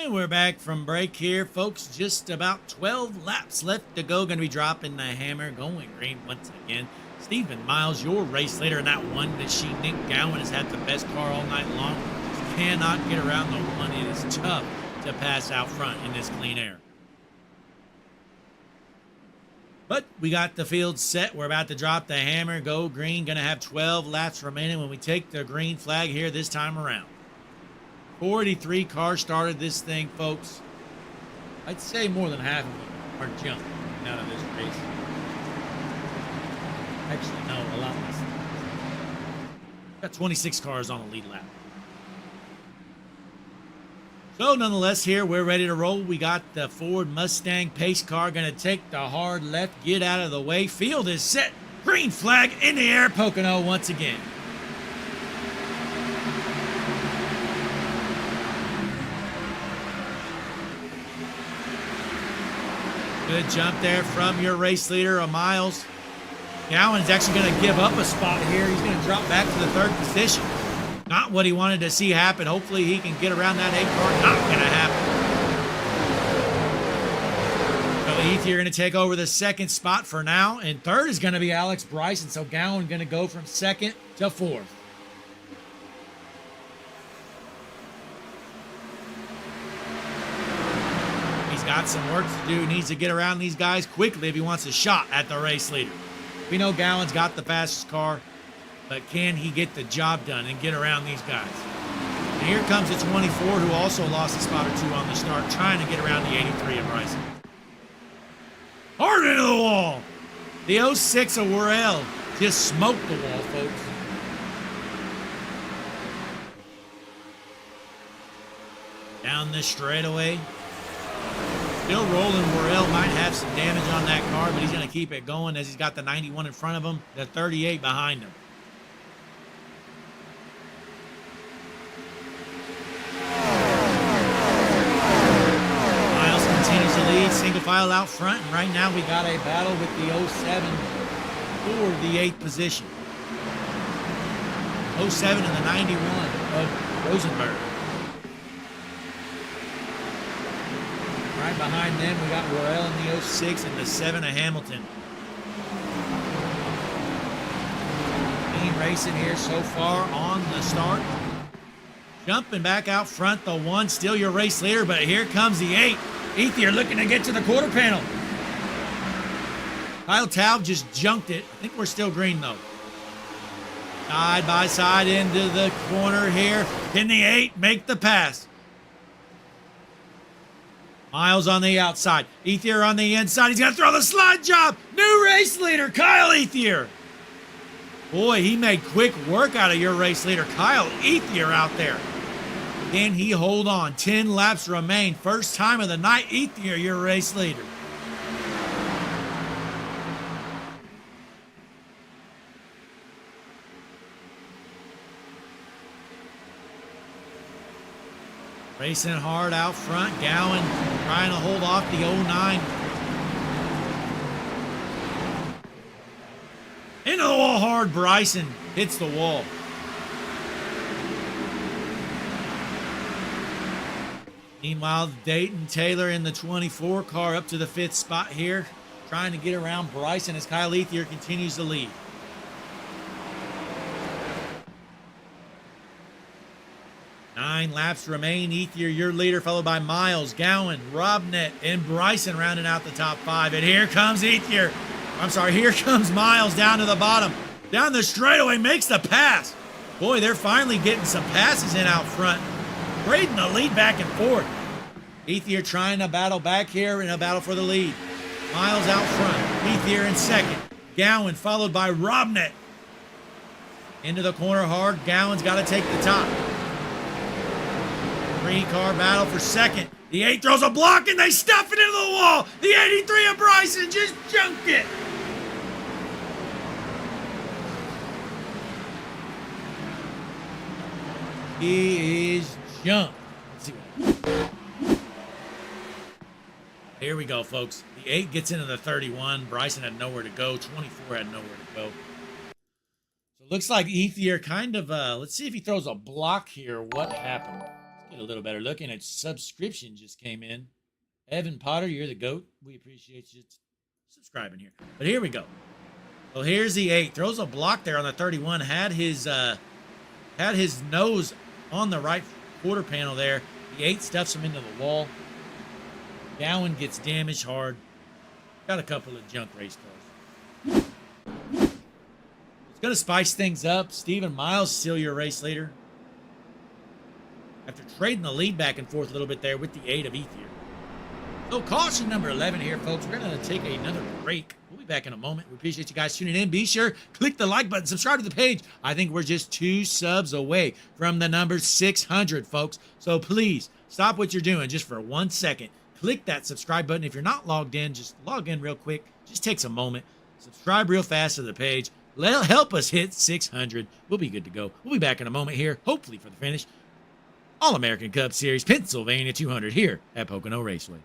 And we're back from break here, folks. Just about 12 laps left to go. Going to be dropping the hammer, going green once again. Stephen Miles, your race leader in that one that she, Nick Gowan, has had the best car all night long. Just cannot get around the one. It is tough to pass out front in this clean air. But we got the field set. We're about to drop the hammer, go green. Going to have 12 laps remaining when we take the green flag here this time around. 43 cars started this thing, folks. I'd say more than half of them are jumping out of this race. Actually, no, a lot less. Got 26 cars on the lead lap. So, nonetheless, here we're ready to roll. We got the Ford Mustang pace car going to take the hard left, get out of the way. Field is set. Green flag in the air. Pocono once again. Good jump there from your race leader, Miles. Gowan's actually going to give up a spot here. He's going to drop back to the third position. Not what he wanted to see happen. Hopefully he can get around that 8 car. Not going to happen. So Heath, you're going to take over the second spot for now. And third is going to be Alex Bryson. So Gowan going to go from second to fourth. Got some work to do. Needs to get around these guys quickly if he wants a shot at the race leader. We know Gowan's got the fastest car, but can he get the job done and get around these guys? And here comes the 24 who also lost a spot or two on the start, trying to get around the 83 of Bryson. Hard into the wall. The 06 of Worrell just smoked the wall, folks. Down this straightaway. Still rolling. Worrell might have some damage on that car, but he's going to keep it going as he's got the 91 in front of him, the 38 behind him. Miles continues to lead, single file out front, and right now we got a battle with the 07 for the 8th position. 07 and the 91 of Rosenberg. Right behind them, we got Worrell in the 06 and the 7 of Hamilton. Clean racing here so far on the start. Jumping back out front, the 1, still your race leader, but here comes the 8. Ethier looking to get to the quarter panel. Kyle Taub just junked it. I think we're still green, though. Side by side into the corner here. Can the 8 make the pass? Miles on the outside. Ethier on the inside. He's going to throw the slide job. New race leader, Kyle Ethier. Boy, he made quick work out of your race leader, Kyle Ethier, out there. Can he hold on? 10 laps remain. First time of the night, Ethier, your race leader. Racing hard out front. Gowan trying to hold off the 09. Into the wall hard. Bryson hits the wall. Meanwhile, Dayton Taylor in the 24 car up to the 5th spot here. Trying to get around Bryson as Kyle Ethier continues to lead. Nine laps remain. Ethier, your leader, followed by Miles, Gowan, Robnett, and Bryson rounding out the top 5. And here comes Ethier. Here comes Miles down to the bottom. Down the straightaway, makes the pass. Boy, they're finally getting some passes in out front. Trading the lead back and forth. Ethier trying to battle back here in a battle for the lead. Miles out front. Ethier in second. Gowan followed by Robnett. Into the corner hard. Gowan's got to take the top. 3-car battle for second. The 8 throws a block and they stuff it into the wall. The 83 of Bryson just junked it. He is jumped. Let's see what. Here we go, folks. The 8 gets into the 31. Bryson had nowhere to go. 24 had nowhere to go. So it looks like Ethier kind of, let's see if he throws a block here. What happened? Let's Get a little better look, and a subscription just came in. Evan Potter, you're the GOAT. We appreciate you subscribing here. But here we go. So here's the 8. Throws a block there on the 31. Had his nose on the right quarter panel there. The 8 stuffs him into the wall. Gowan gets damaged hard. Got a couple of junk race cars. It's going to spice things up. Stephen Miles, still your race leader. After trading the lead back and forth a little bit there with the 8 of ETH here. So caution number 11 here, folks. We're going to take another break. We'll be back in a moment. We appreciate you guys tuning in. Be sure, click the like button, subscribe to the page. I think we're just 2 subs away from the number 600, folks. So please, stop what you're doing just for 1 second. Click that subscribe button. If you're not logged in, just log in real quick. Just takes a moment. Subscribe real fast to the page. Help us hit 600. We'll be good to go. We'll be back in a moment here, hopefully for the finish. All-American Cup Series, Pennsylvania 200 here at Pocono Raceway.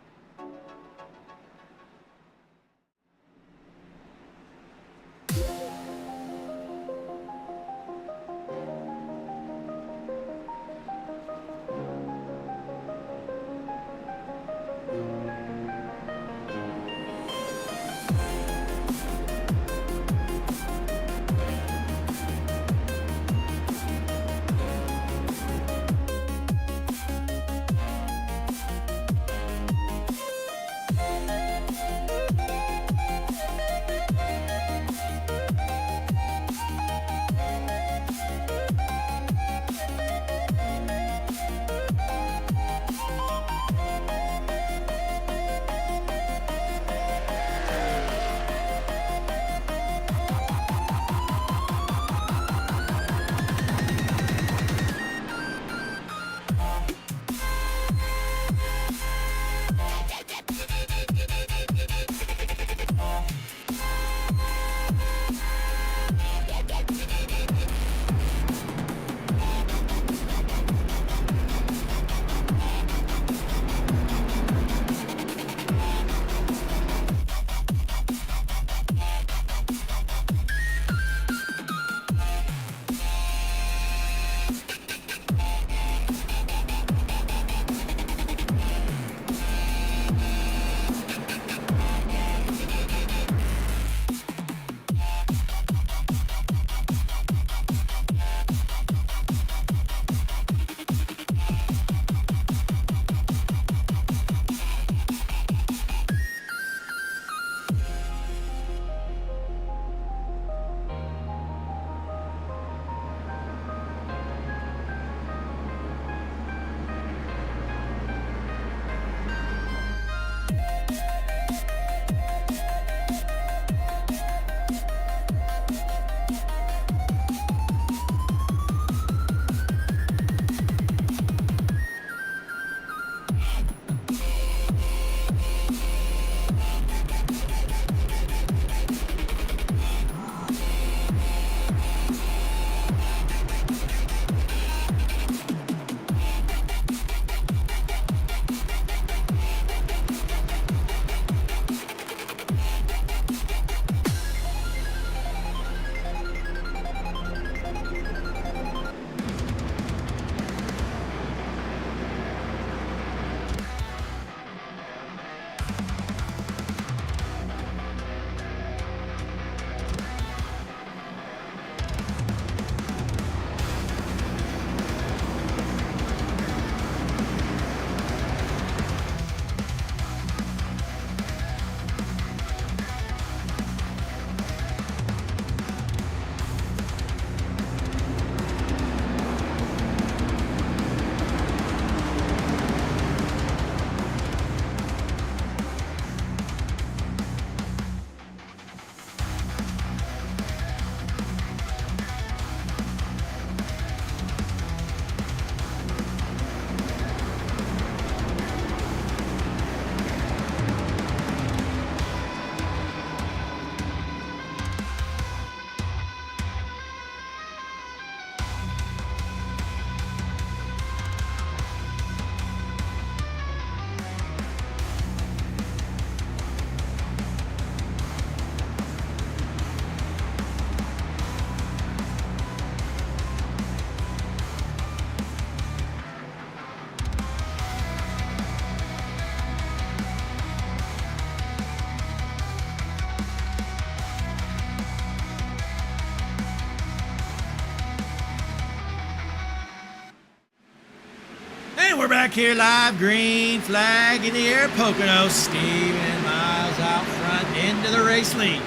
back here live. Green flag in the air. Pocono. Steven Miles out front into the race lead.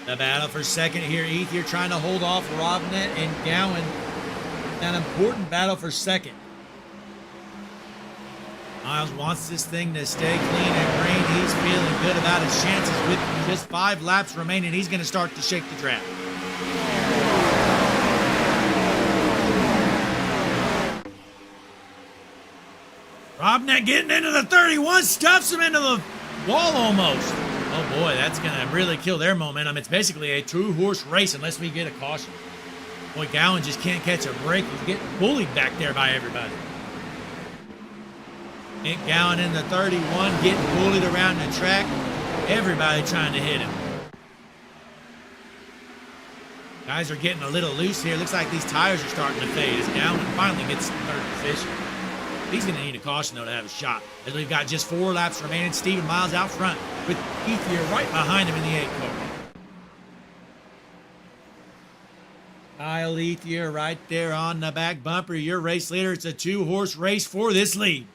The battle for second here. Ethier trying to hold off Robnet and Gowan. An important battle for second. Miles wants this thing to stay clean and green. He's feeling good about his chances with just 5 laps remaining. He's going to start to shake the trap. Robnet getting into the 31, stuffs him into the wall almost. Oh boy, that's going to really kill their momentum. It's basically a 2-horse race unless we get a caution. Boy, Gowan just can't catch a break. He's getting bullied back there by everybody. Nick Gowan in the 31, getting bullied around the track. Everybody trying to hit him. Guys are getting a little loose here. Looks like these tires are starting to fade as Gowan finally gets in third position. He's going to need a caution, though, to have a shot. As we've got just 4 laps remaining. Steven Miles out front with Ethier right behind him in the 8 car. Kyle Ethier right there on the back bumper. Your race leader. It's a 2-horse race for this lead.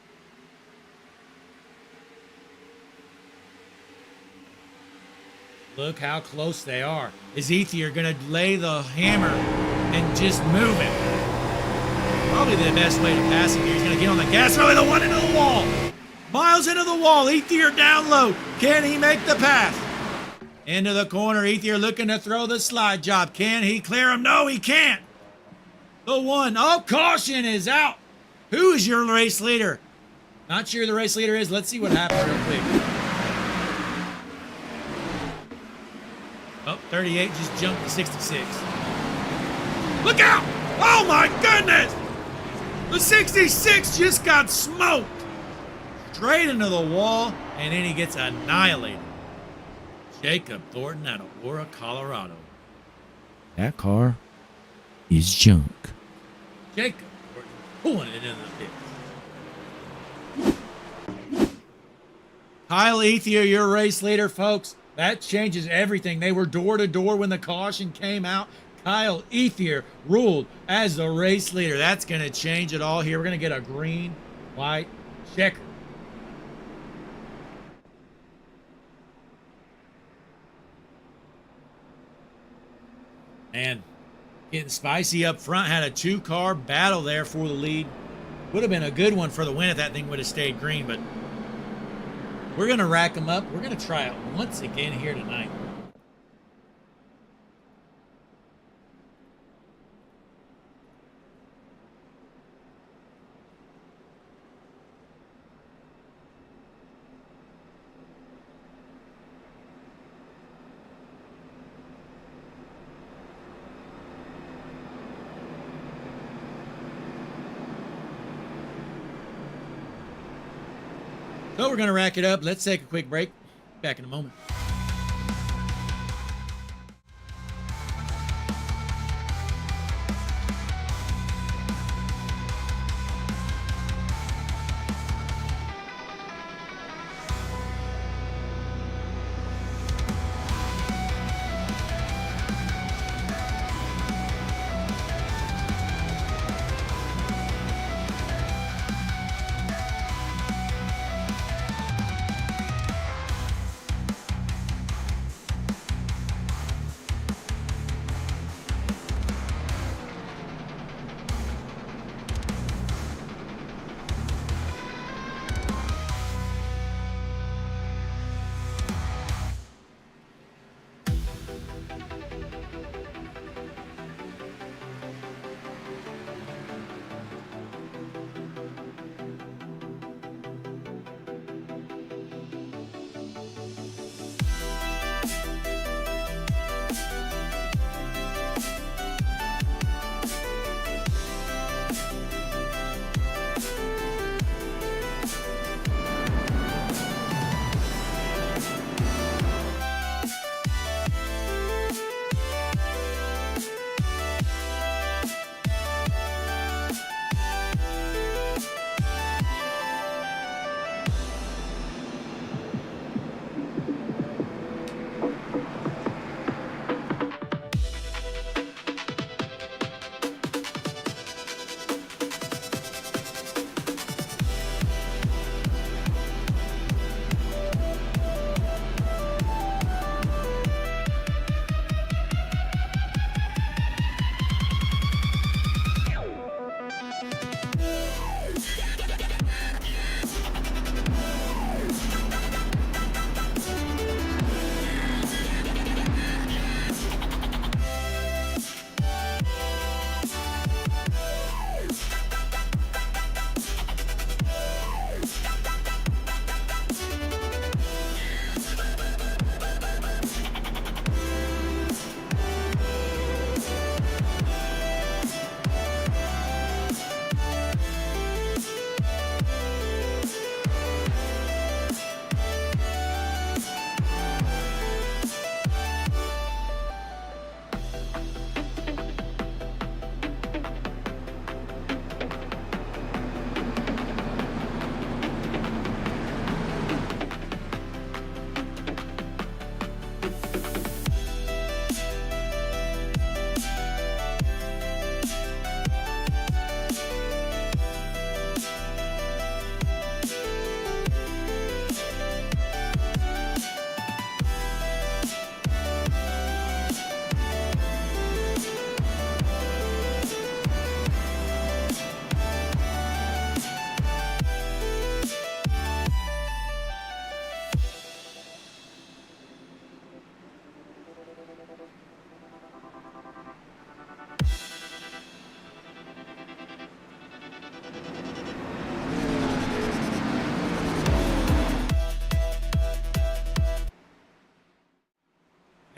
Look how close they are. Is Ethier going to lay the hammer and just move it? Probably the best way to pass him here. He's going to get on the gas. Really, the one into the wall. Miles into the wall. Ethier down low. Can he make the pass? Into the corner. Ethier looking to throw the slide job. Can he clear him? No, he can't. The one. Oh, caution is out. Who is your race leader? Not sure who the race leader is. Let's see what happens real quick. Oh, 38 just jumped to 66. Look out! Oh my goodness! The 66 just got smoked. Straight into the wall, and then he gets annihilated. Jacob Thornton out of Aurora, Colorado. That car is junk. Jacob Thornton pulling it into the pits. Kyle Ethier, your race leader, folks. That changes everything. They were door to door when the caution came out. Kyle Ethier ruled as the race leader. That's going to change it all here. We're going to get a green, white checker. And getting spicy up front. Had a 2-car battle there for the lead. Would have been a good one for the win if that thing would have stayed green, but we're going to rack them up. We're going to try it once again here tonight. So we're going to rack it up. Let's take a quick break. Back in a moment.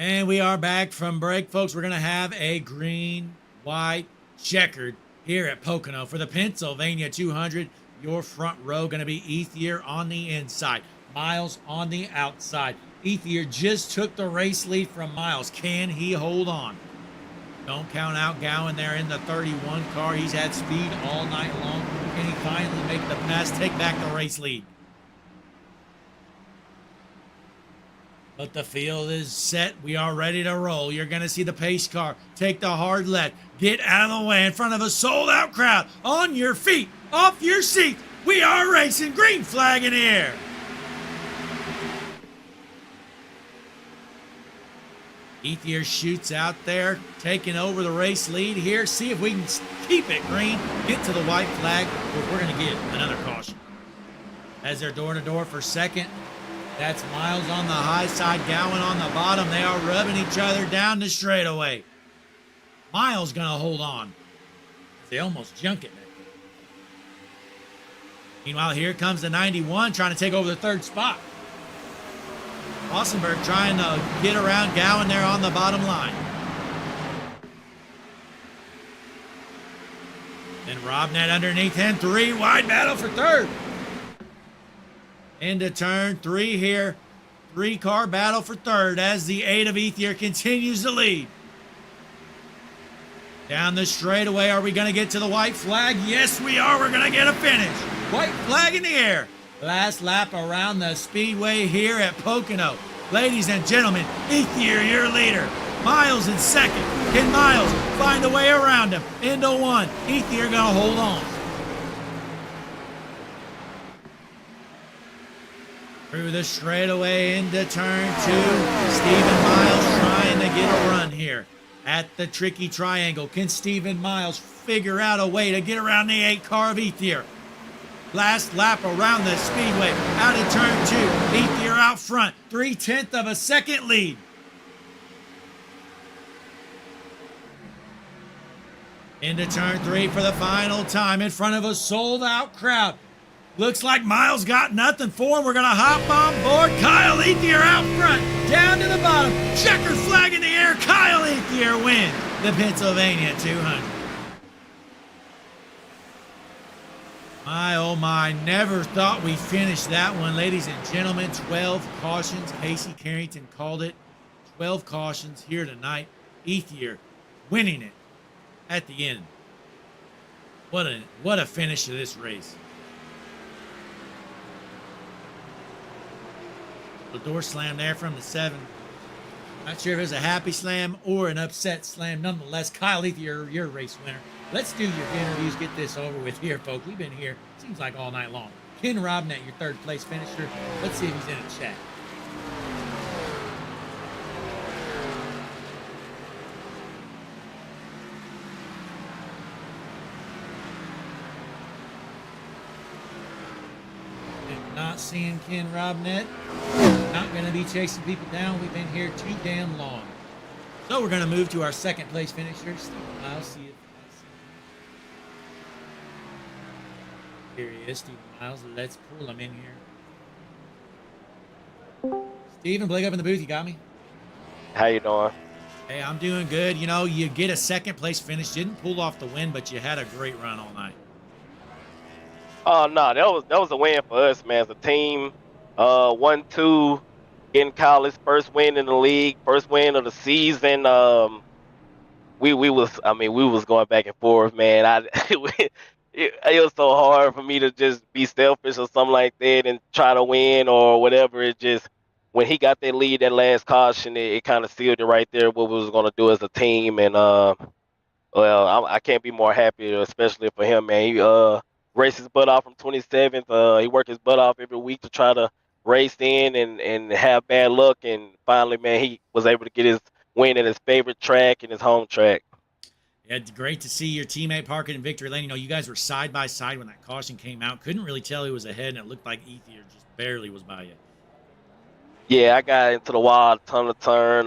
And we are back from break, folks. We're going to have a green, white, checkered here at Pocono for the Pennsylvania 200. Your front row going to be Ethier on the inside, Miles on the outside. Ethier just took the race lead from Miles. Can he hold on? Don't count out Gowan there in the 31 car. He's had speed all night long. Can he finally make the pass, take back the race lead? But the field is set. We are ready to roll. You're going to see the pace car take the hard left. Get out of the way in front of a sold-out crowd. On your feet, off your seat. We are racing. Green flag in the air. Ethier shoots out there, taking over the race lead here. See if we can keep it green. Get to the white flag, but we're going to get another caution. As they're door-to-door for second. That's Miles on the high side, Gowan on the bottom. They are rubbing each other down the straightaway. Miles going to hold on. They almost junk it. Meanwhile, here comes the 91 trying to take over the third spot. Ossenberg trying to get around Gowan there on the bottom line. Then Robnett underneath him. 3 wide battle for third. Into turn 3 here. 3-car battle for third as the 8 of Ethier continues to lead. Down the straightaway, are we going to get to the white flag? Yes, we are. We're going to get a finish. White flag in the air. Last lap around the Speedway here at Pocono. Ladies and gentlemen, Ethier, your leader. Miles in second. Can Miles find a way around him? Into 1. Ethier going to hold on. Through the straightaway into turn 2. Stephen Miles trying to get a run here at the tricky triangle. Can Stephen Miles figure out a way to get around the 8-car of Ethier? Last lap around the Speedway. Out of turn 2. Ethier out front. 3/10 of a second lead. Into turn 3 for the final time in front of a sold-out crowd. Looks like Miles got nothing for him. We're going to hop on board. Kyle Ethier out front. Down to the bottom. Checkered flag in the air. Kyle Ethier wins the Pennsylvania 200. My, oh my, never thought we'd finish that one. Ladies and gentlemen, 12 cautions. Casey Carrington called it. 12 cautions here tonight. Ethier winning it at the end. What a finish to this race. The door slam there from the 7. Not sure if it was a happy slam or an upset slam. Nonetheless, Kyle Ethier, your race winner. Let's do your interviews. Get this over with here, folks. We've been here, seems like all night long. Ken Robnett, your third place finisher. Let's see if he's in the chat. not seeing Ken Robnett. Not going to be chasing people down. We've been here too damn long. So we're going to move to our second place finisher, Stephen Miles. See if here he is, Stephen Miles. Let's pull him in here. Stephen, Blake up in the booth. You got me? How you doing? Hey, I'm doing good. You know, you get a second place finish. Didn't pull off the win, but you had a great run all night. Oh no, that was a win for us, man. As a team, 1-2 in college, first win in the league, first win of the season. We was going back and forth, man. It was so hard for me to just be selfish or something like that and try to win or whatever. It just when he got that lead, that last caution, it kind of sealed it right there. What we was gonna do as a team, and well, I can't be more happy, especially for him, man. He raced his butt off from 27th. He worked his butt off every week to try to race in and have bad luck, and finally, man, he was able to get his win at his favorite track and his home track. Yeah, it's great to see your teammate Parker in victory lane. You know, you guys were side by side when that caution came out. Couldn't really tell who was ahead, and it looked like Ethier just barely was by you. Yeah, I got into the wild ton of turn.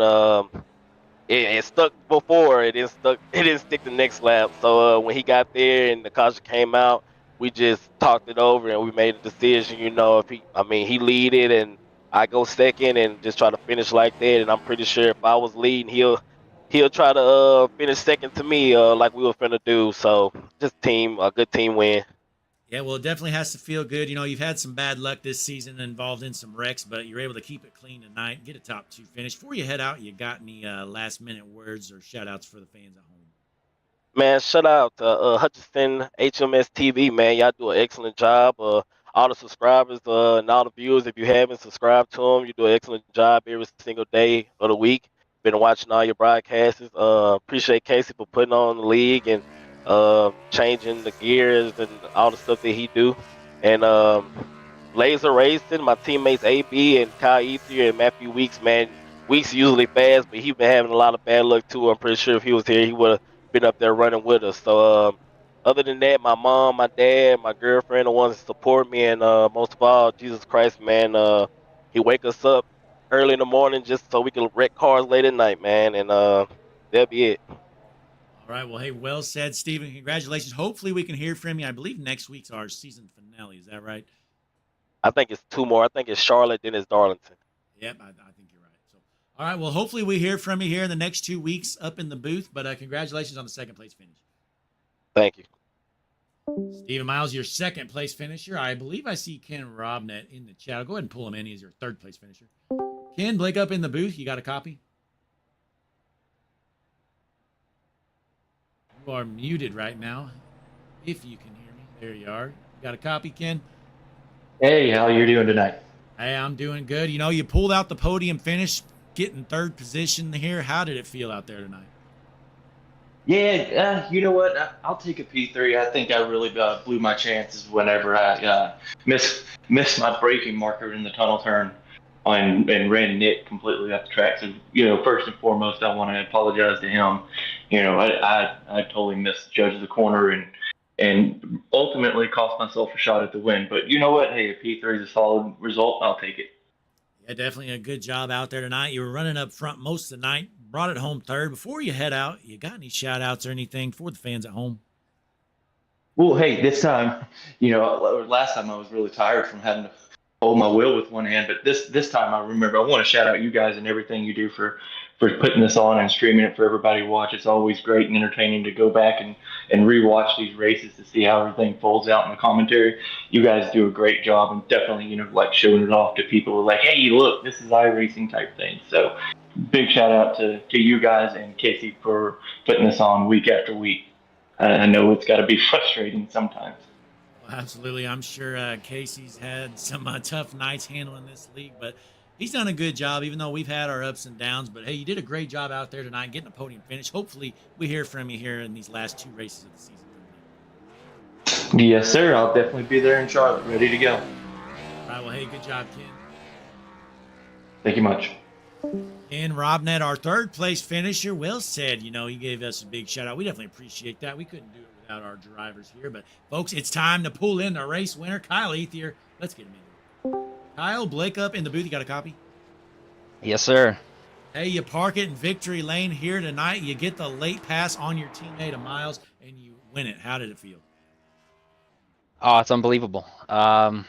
It stuck before. It didn't stuck. It didn't stick the next lap. So when he got there and the caution came out, we just talked it over and we made a decision. You know, he lead it and I go second and just try to finish like that. And I'm pretty sure if I was leading, he'll try to finish second to me, like we were finna do. So just a good team win. Yeah, well, it definitely has to feel good. You know, you've had some bad luck this season involved in some wrecks, but you're able to keep it clean tonight, get a top two finish. Before you head out, you got any last minute words or shout outs for the fans at home? Man, shout out to Hutchinson HMS TV, man. Y'all do an excellent job. All the subscribers and all the viewers, if you haven't subscribed to them, you do an excellent job every single day of the week. Been watching all your broadcasts. Appreciate Casey for putting on the league and changing the gears and all the stuff that he do. And Laser Racing, my teammates AB and Kyle Ethier and Matthew Weeks, man. Weeks usually fast, but he been having a lot of bad luck too. I'm pretty sure if he was here, he would have been up there running with us. So other than that, my mom, my dad, my girlfriend, the ones that support me, and most of all, Jesus Christ, man, he wake us up early in the morning just so we can wreck cars late at night, man, and that'll be it. All right. Well, hey, well said, Stephen. Congratulations. Hopefully, we can hear from you. I believe next week's our season finale. Is that right? I think it's two more. I think it's Charlotte, then it's Darlington. Yep, I think you're right. So, all right. Well, hopefully, we hear from you here in the next 2 weeks up in the booth. But congratulations on the second place finish. Thank you. Stephen Miles, your second place finisher. I believe I see Ken Robnett in the chat. I'll go ahead and pull him in. He's your third place finisher. Ken, Blake up in the booth. You got a copy? You are muted right now. If you can hear me. There you are. You got a copy, Ken? Hey, how you doing tonight? Hey, I'm doing good. You know, you pulled out the podium finish, getting third position here. How did it feel out there tonight? Yeah, you know what? I'll take a P3. I think I really blew my chances whenever I missed my braking marker in the tunnel turn and ran Nick completely off the track. So, first and foremost, I want to apologize to him. I totally misjudged the corner and ultimately cost myself a shot at the win. But you know what? Hey, a P3 is a solid result. I'll take it. Yeah, definitely a good job out there tonight. You were running up front most of the night, brought it home third. Before you head out, you got any shout outs or anything for the fans at home? Well, hey, this time, last time I was really tired from having to hold my wheel with one hand, but this time I remember I want to shout out you guys and everything you do for putting this on and streaming it for everybody to watch. It's always great and entertaining to go back and rewatch these races to see how everything folds out in the commentary. You guys do a great job and definitely, like showing it off to people like, hey, look, this is iRacing type thing. So big shout out to you guys and Casey for putting this on week after week. I know it's got to be frustrating sometimes. Well, absolutely. I'm sure Casey's had some tough nights handling this league, but he's done a good job, even though we've had our ups and downs. But, hey, you did a great job out there tonight getting a podium finish. Hopefully we hear from you here in these last 2 races of the season. Yes, sir. I'll definitely be there in Charlotte, ready to go. All right. Well, hey, good job, Ken. Thank you much. And Robnett, our third place finisher, well said. You gave us a big shout out. We definitely appreciate that. We couldn't do it without our drivers here. But, folks, it's time to pull in the race winner, Kyle Ethier. Let's get him in. Kyle, Blake up in the booth. You got a copy? Yes, sir. Hey, you park it in victory lane here tonight. You get the late pass on your teammate of Miles, and you win it. How did it feel? Oh, it's unbelievable. To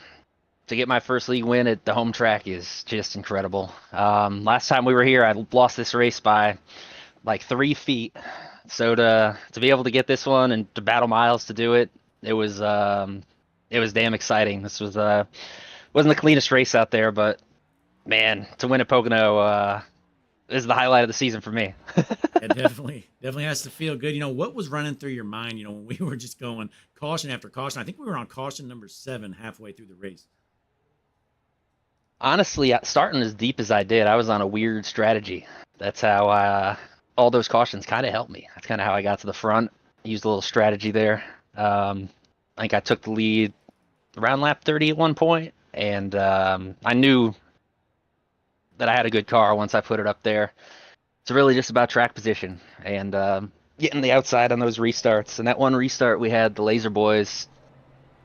get my first league win at the home track is just incredible. Last time we were here, I lost this race by like 3 feet. So to be able to get this one and to battle Miles to do it, it was damn exciting. This was wasn't the cleanest race out there, but man, to win at Pocono is the highlight of the season for me. It definitely has to feel good. What was running through your mind, when we were just going caution after caution? I think we were on caution number 7 halfway through the race. Honestly, starting as deep as I did, I was on a weird strategy. That's how all those cautions kind of helped me. That's kind of how I got to the front. Used a little strategy there. I think I took the lead around lap 30 at one point, and I knew that I had a good car once I put it up there. It's really just about track position and getting the outside on those restarts. And that one restart, we had the Laser Boys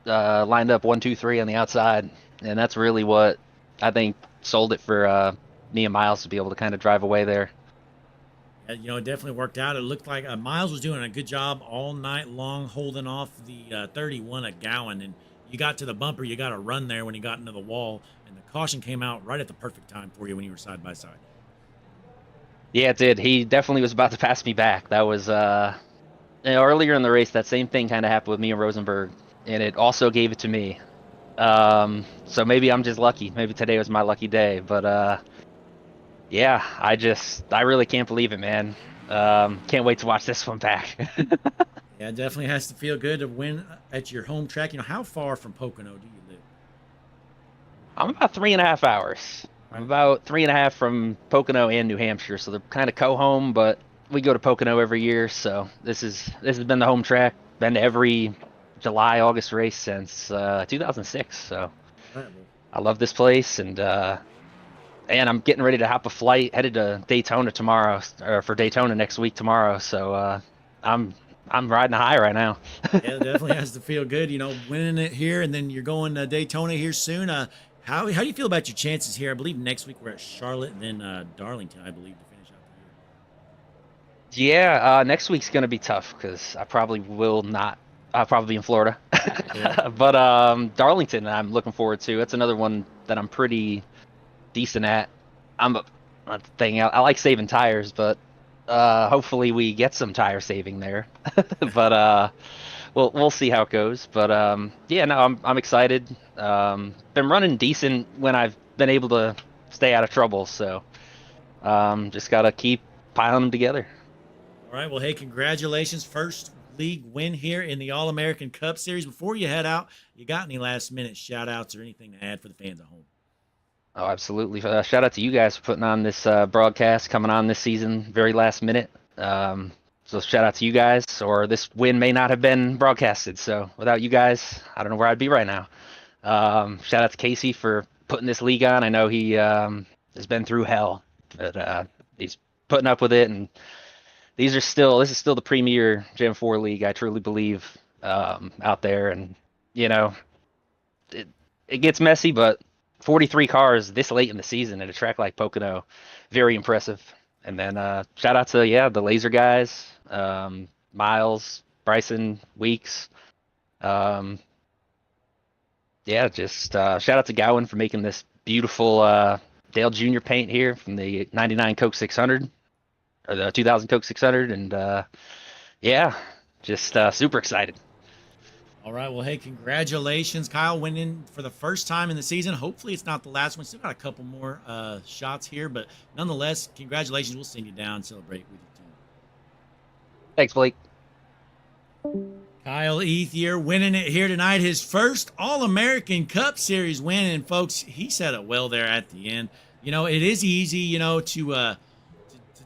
lined up 1, 2, 3 on the outside, and that's really what I think sold it for me and Miles to be able to kind of drive away there. Yeah, it definitely worked out. It looked like Miles was doing a good job all night long holding off the 31 at Gowan, and you got to the bumper, you got a run there when you got into the wall, and the caution came out right at the perfect time for you when you were side by side. Yeah, it did. He definitely was about to pass me back. That was earlier in the race. That same thing kind of happened with me and Rosenberg, and it also gave it to me. So maybe I'm just lucky. Maybe today was my lucky day. But yeah, I really can't believe it, man. Can't wait to watch this one back. Yeah, it definitely has to feel good to win at your home track. How far from Pocono do you live? I'm about 3.5 hours. I'm about 3.5 from Pocono and New Hampshire, so they're kind of co-home, but we go to Pocono every year, so this has been the home track. Been to every July, August race since 2006, so I love this place, and I'm getting ready to hop a flight headed to Daytona tomorrow, or for Daytona next week tomorrow, so I'm riding a high right now. Yeah, it definitely has to feel good, winning it here, and then you're going to Daytona here soon. How do you feel about your chances here? I believe next week we're at Charlotte and then Darlington, I believe, to finish out the year. Yeah, next week's gonna be tough because I probably will not. I'll probably be in Florida, Yeah. but Darlington, I'm looking forward to. It's another one that I'm pretty decent at. I like saving tires, but hopefully we get some tire saving there. But we'll see how it goes. But yeah, no, I'm excited. Been running decent when I've been able to stay out of trouble. So just gotta keep piling them together. All right. Well, hey, congratulations. First league win here in the All-American Cup Series. Before you head out, you got any last-minute shout-outs or anything to add for the fans at home? Oh, absolutely. Shout out to you guys for putting on this broadcast, coming on this season, very last minute. So shout out to you guys, or this win may not have been broadcasted. So without you guys, I don't know where I'd be right now. Shout out to Casey for putting this league on. I know he has been through hell, but he's putting up with it. And this is still the premier Gen 4 league, I truly believe, out there. And, it gets messy, but 43 cars this late in the season at a track like Pocono, very impressive. And then shout out to the Laser guys, Miles, Bryson, Weeks. Just shout out to Gowan for making this beautiful Dale Jr. paint here from the 99 Coke 600 or the 2000 Coke 600, and just super excited. All right. Well, hey, congratulations, Kyle, winning for the first time in the season. Hopefully it's not the last one. Still got a couple more shots here, but nonetheless, congratulations. We'll send you down and celebrate with your team. Thanks, Blake. Kyle Ethier winning it here tonight. His first All-American Cup Series win. And, folks, he said it well there at the end. It is easy, to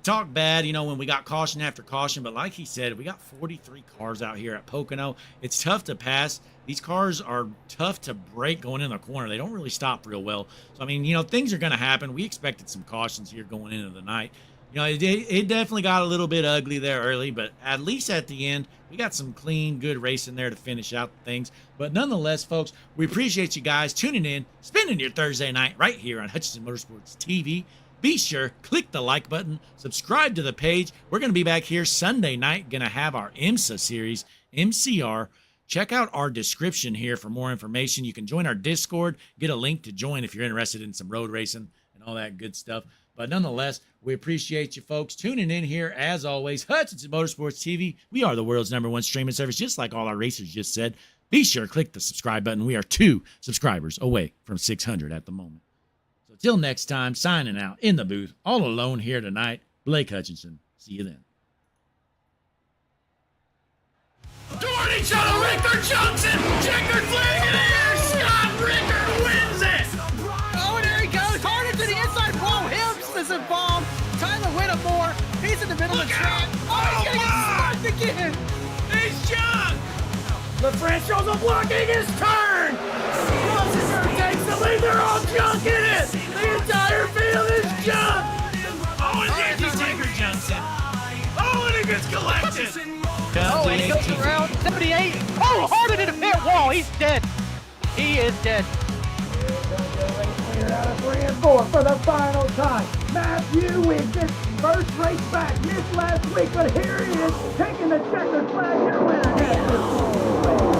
talk bad, when we got caution after caution. But like he said, we got 43 cars out here at Pocono. It's tough to pass. These cars are tough to break going in the corner. They don't really stop real well. So, things are going to happen. We expected some cautions here going into the night. You know, it definitely got a little bit ugly there early, but at least at the end, we got some clean, good racing there to finish out things. But nonetheless, folks, we appreciate you guys tuning in, spending your Thursday night right here on Hutchinson Motorsports TV. Be sure, click the like button, subscribe to the page. We're going to be back here Sunday night, going to have our IMSA series, MCR. Check out our description here for more information. You can join our Discord, get a link to join if you're interested in some road racing and all that good stuff. But nonetheless, we appreciate you folks tuning in here. As always, Hutchinson Motorsports TV. We are the world's #1 streaming service, just like all our racers just said. Be sure to click the subscribe button. We are 2 subscribers away from 600 at the moment. So till next time, signing out in the booth, all alone here tonight, Blake Hutchinson. See you then. Dorney Shuttle Richter Johnson, checkered flag in the air. Scott Rickard wins it. Oh, and there he goes. Hard into the inside. Paul Hibbs is involved. Tyler Whittemore. He's in the middle of the track. Oh, he's going to get smoked again. He's junk. LaFrance shows up blocking his turn. Rosenberg takes the lead. They're all junk in it. The entire field is junk. Oh, and Andy Tinker Johnson. Oh, and he gets collected. Oh, and he goes around 78. Oh, hard into the pit wall. He's dead. He is dead. Cleared out of 3 and 4 for the final time. Matthew wins his first race back. Missed last week, but here he is taking the checkered flag. Your winner,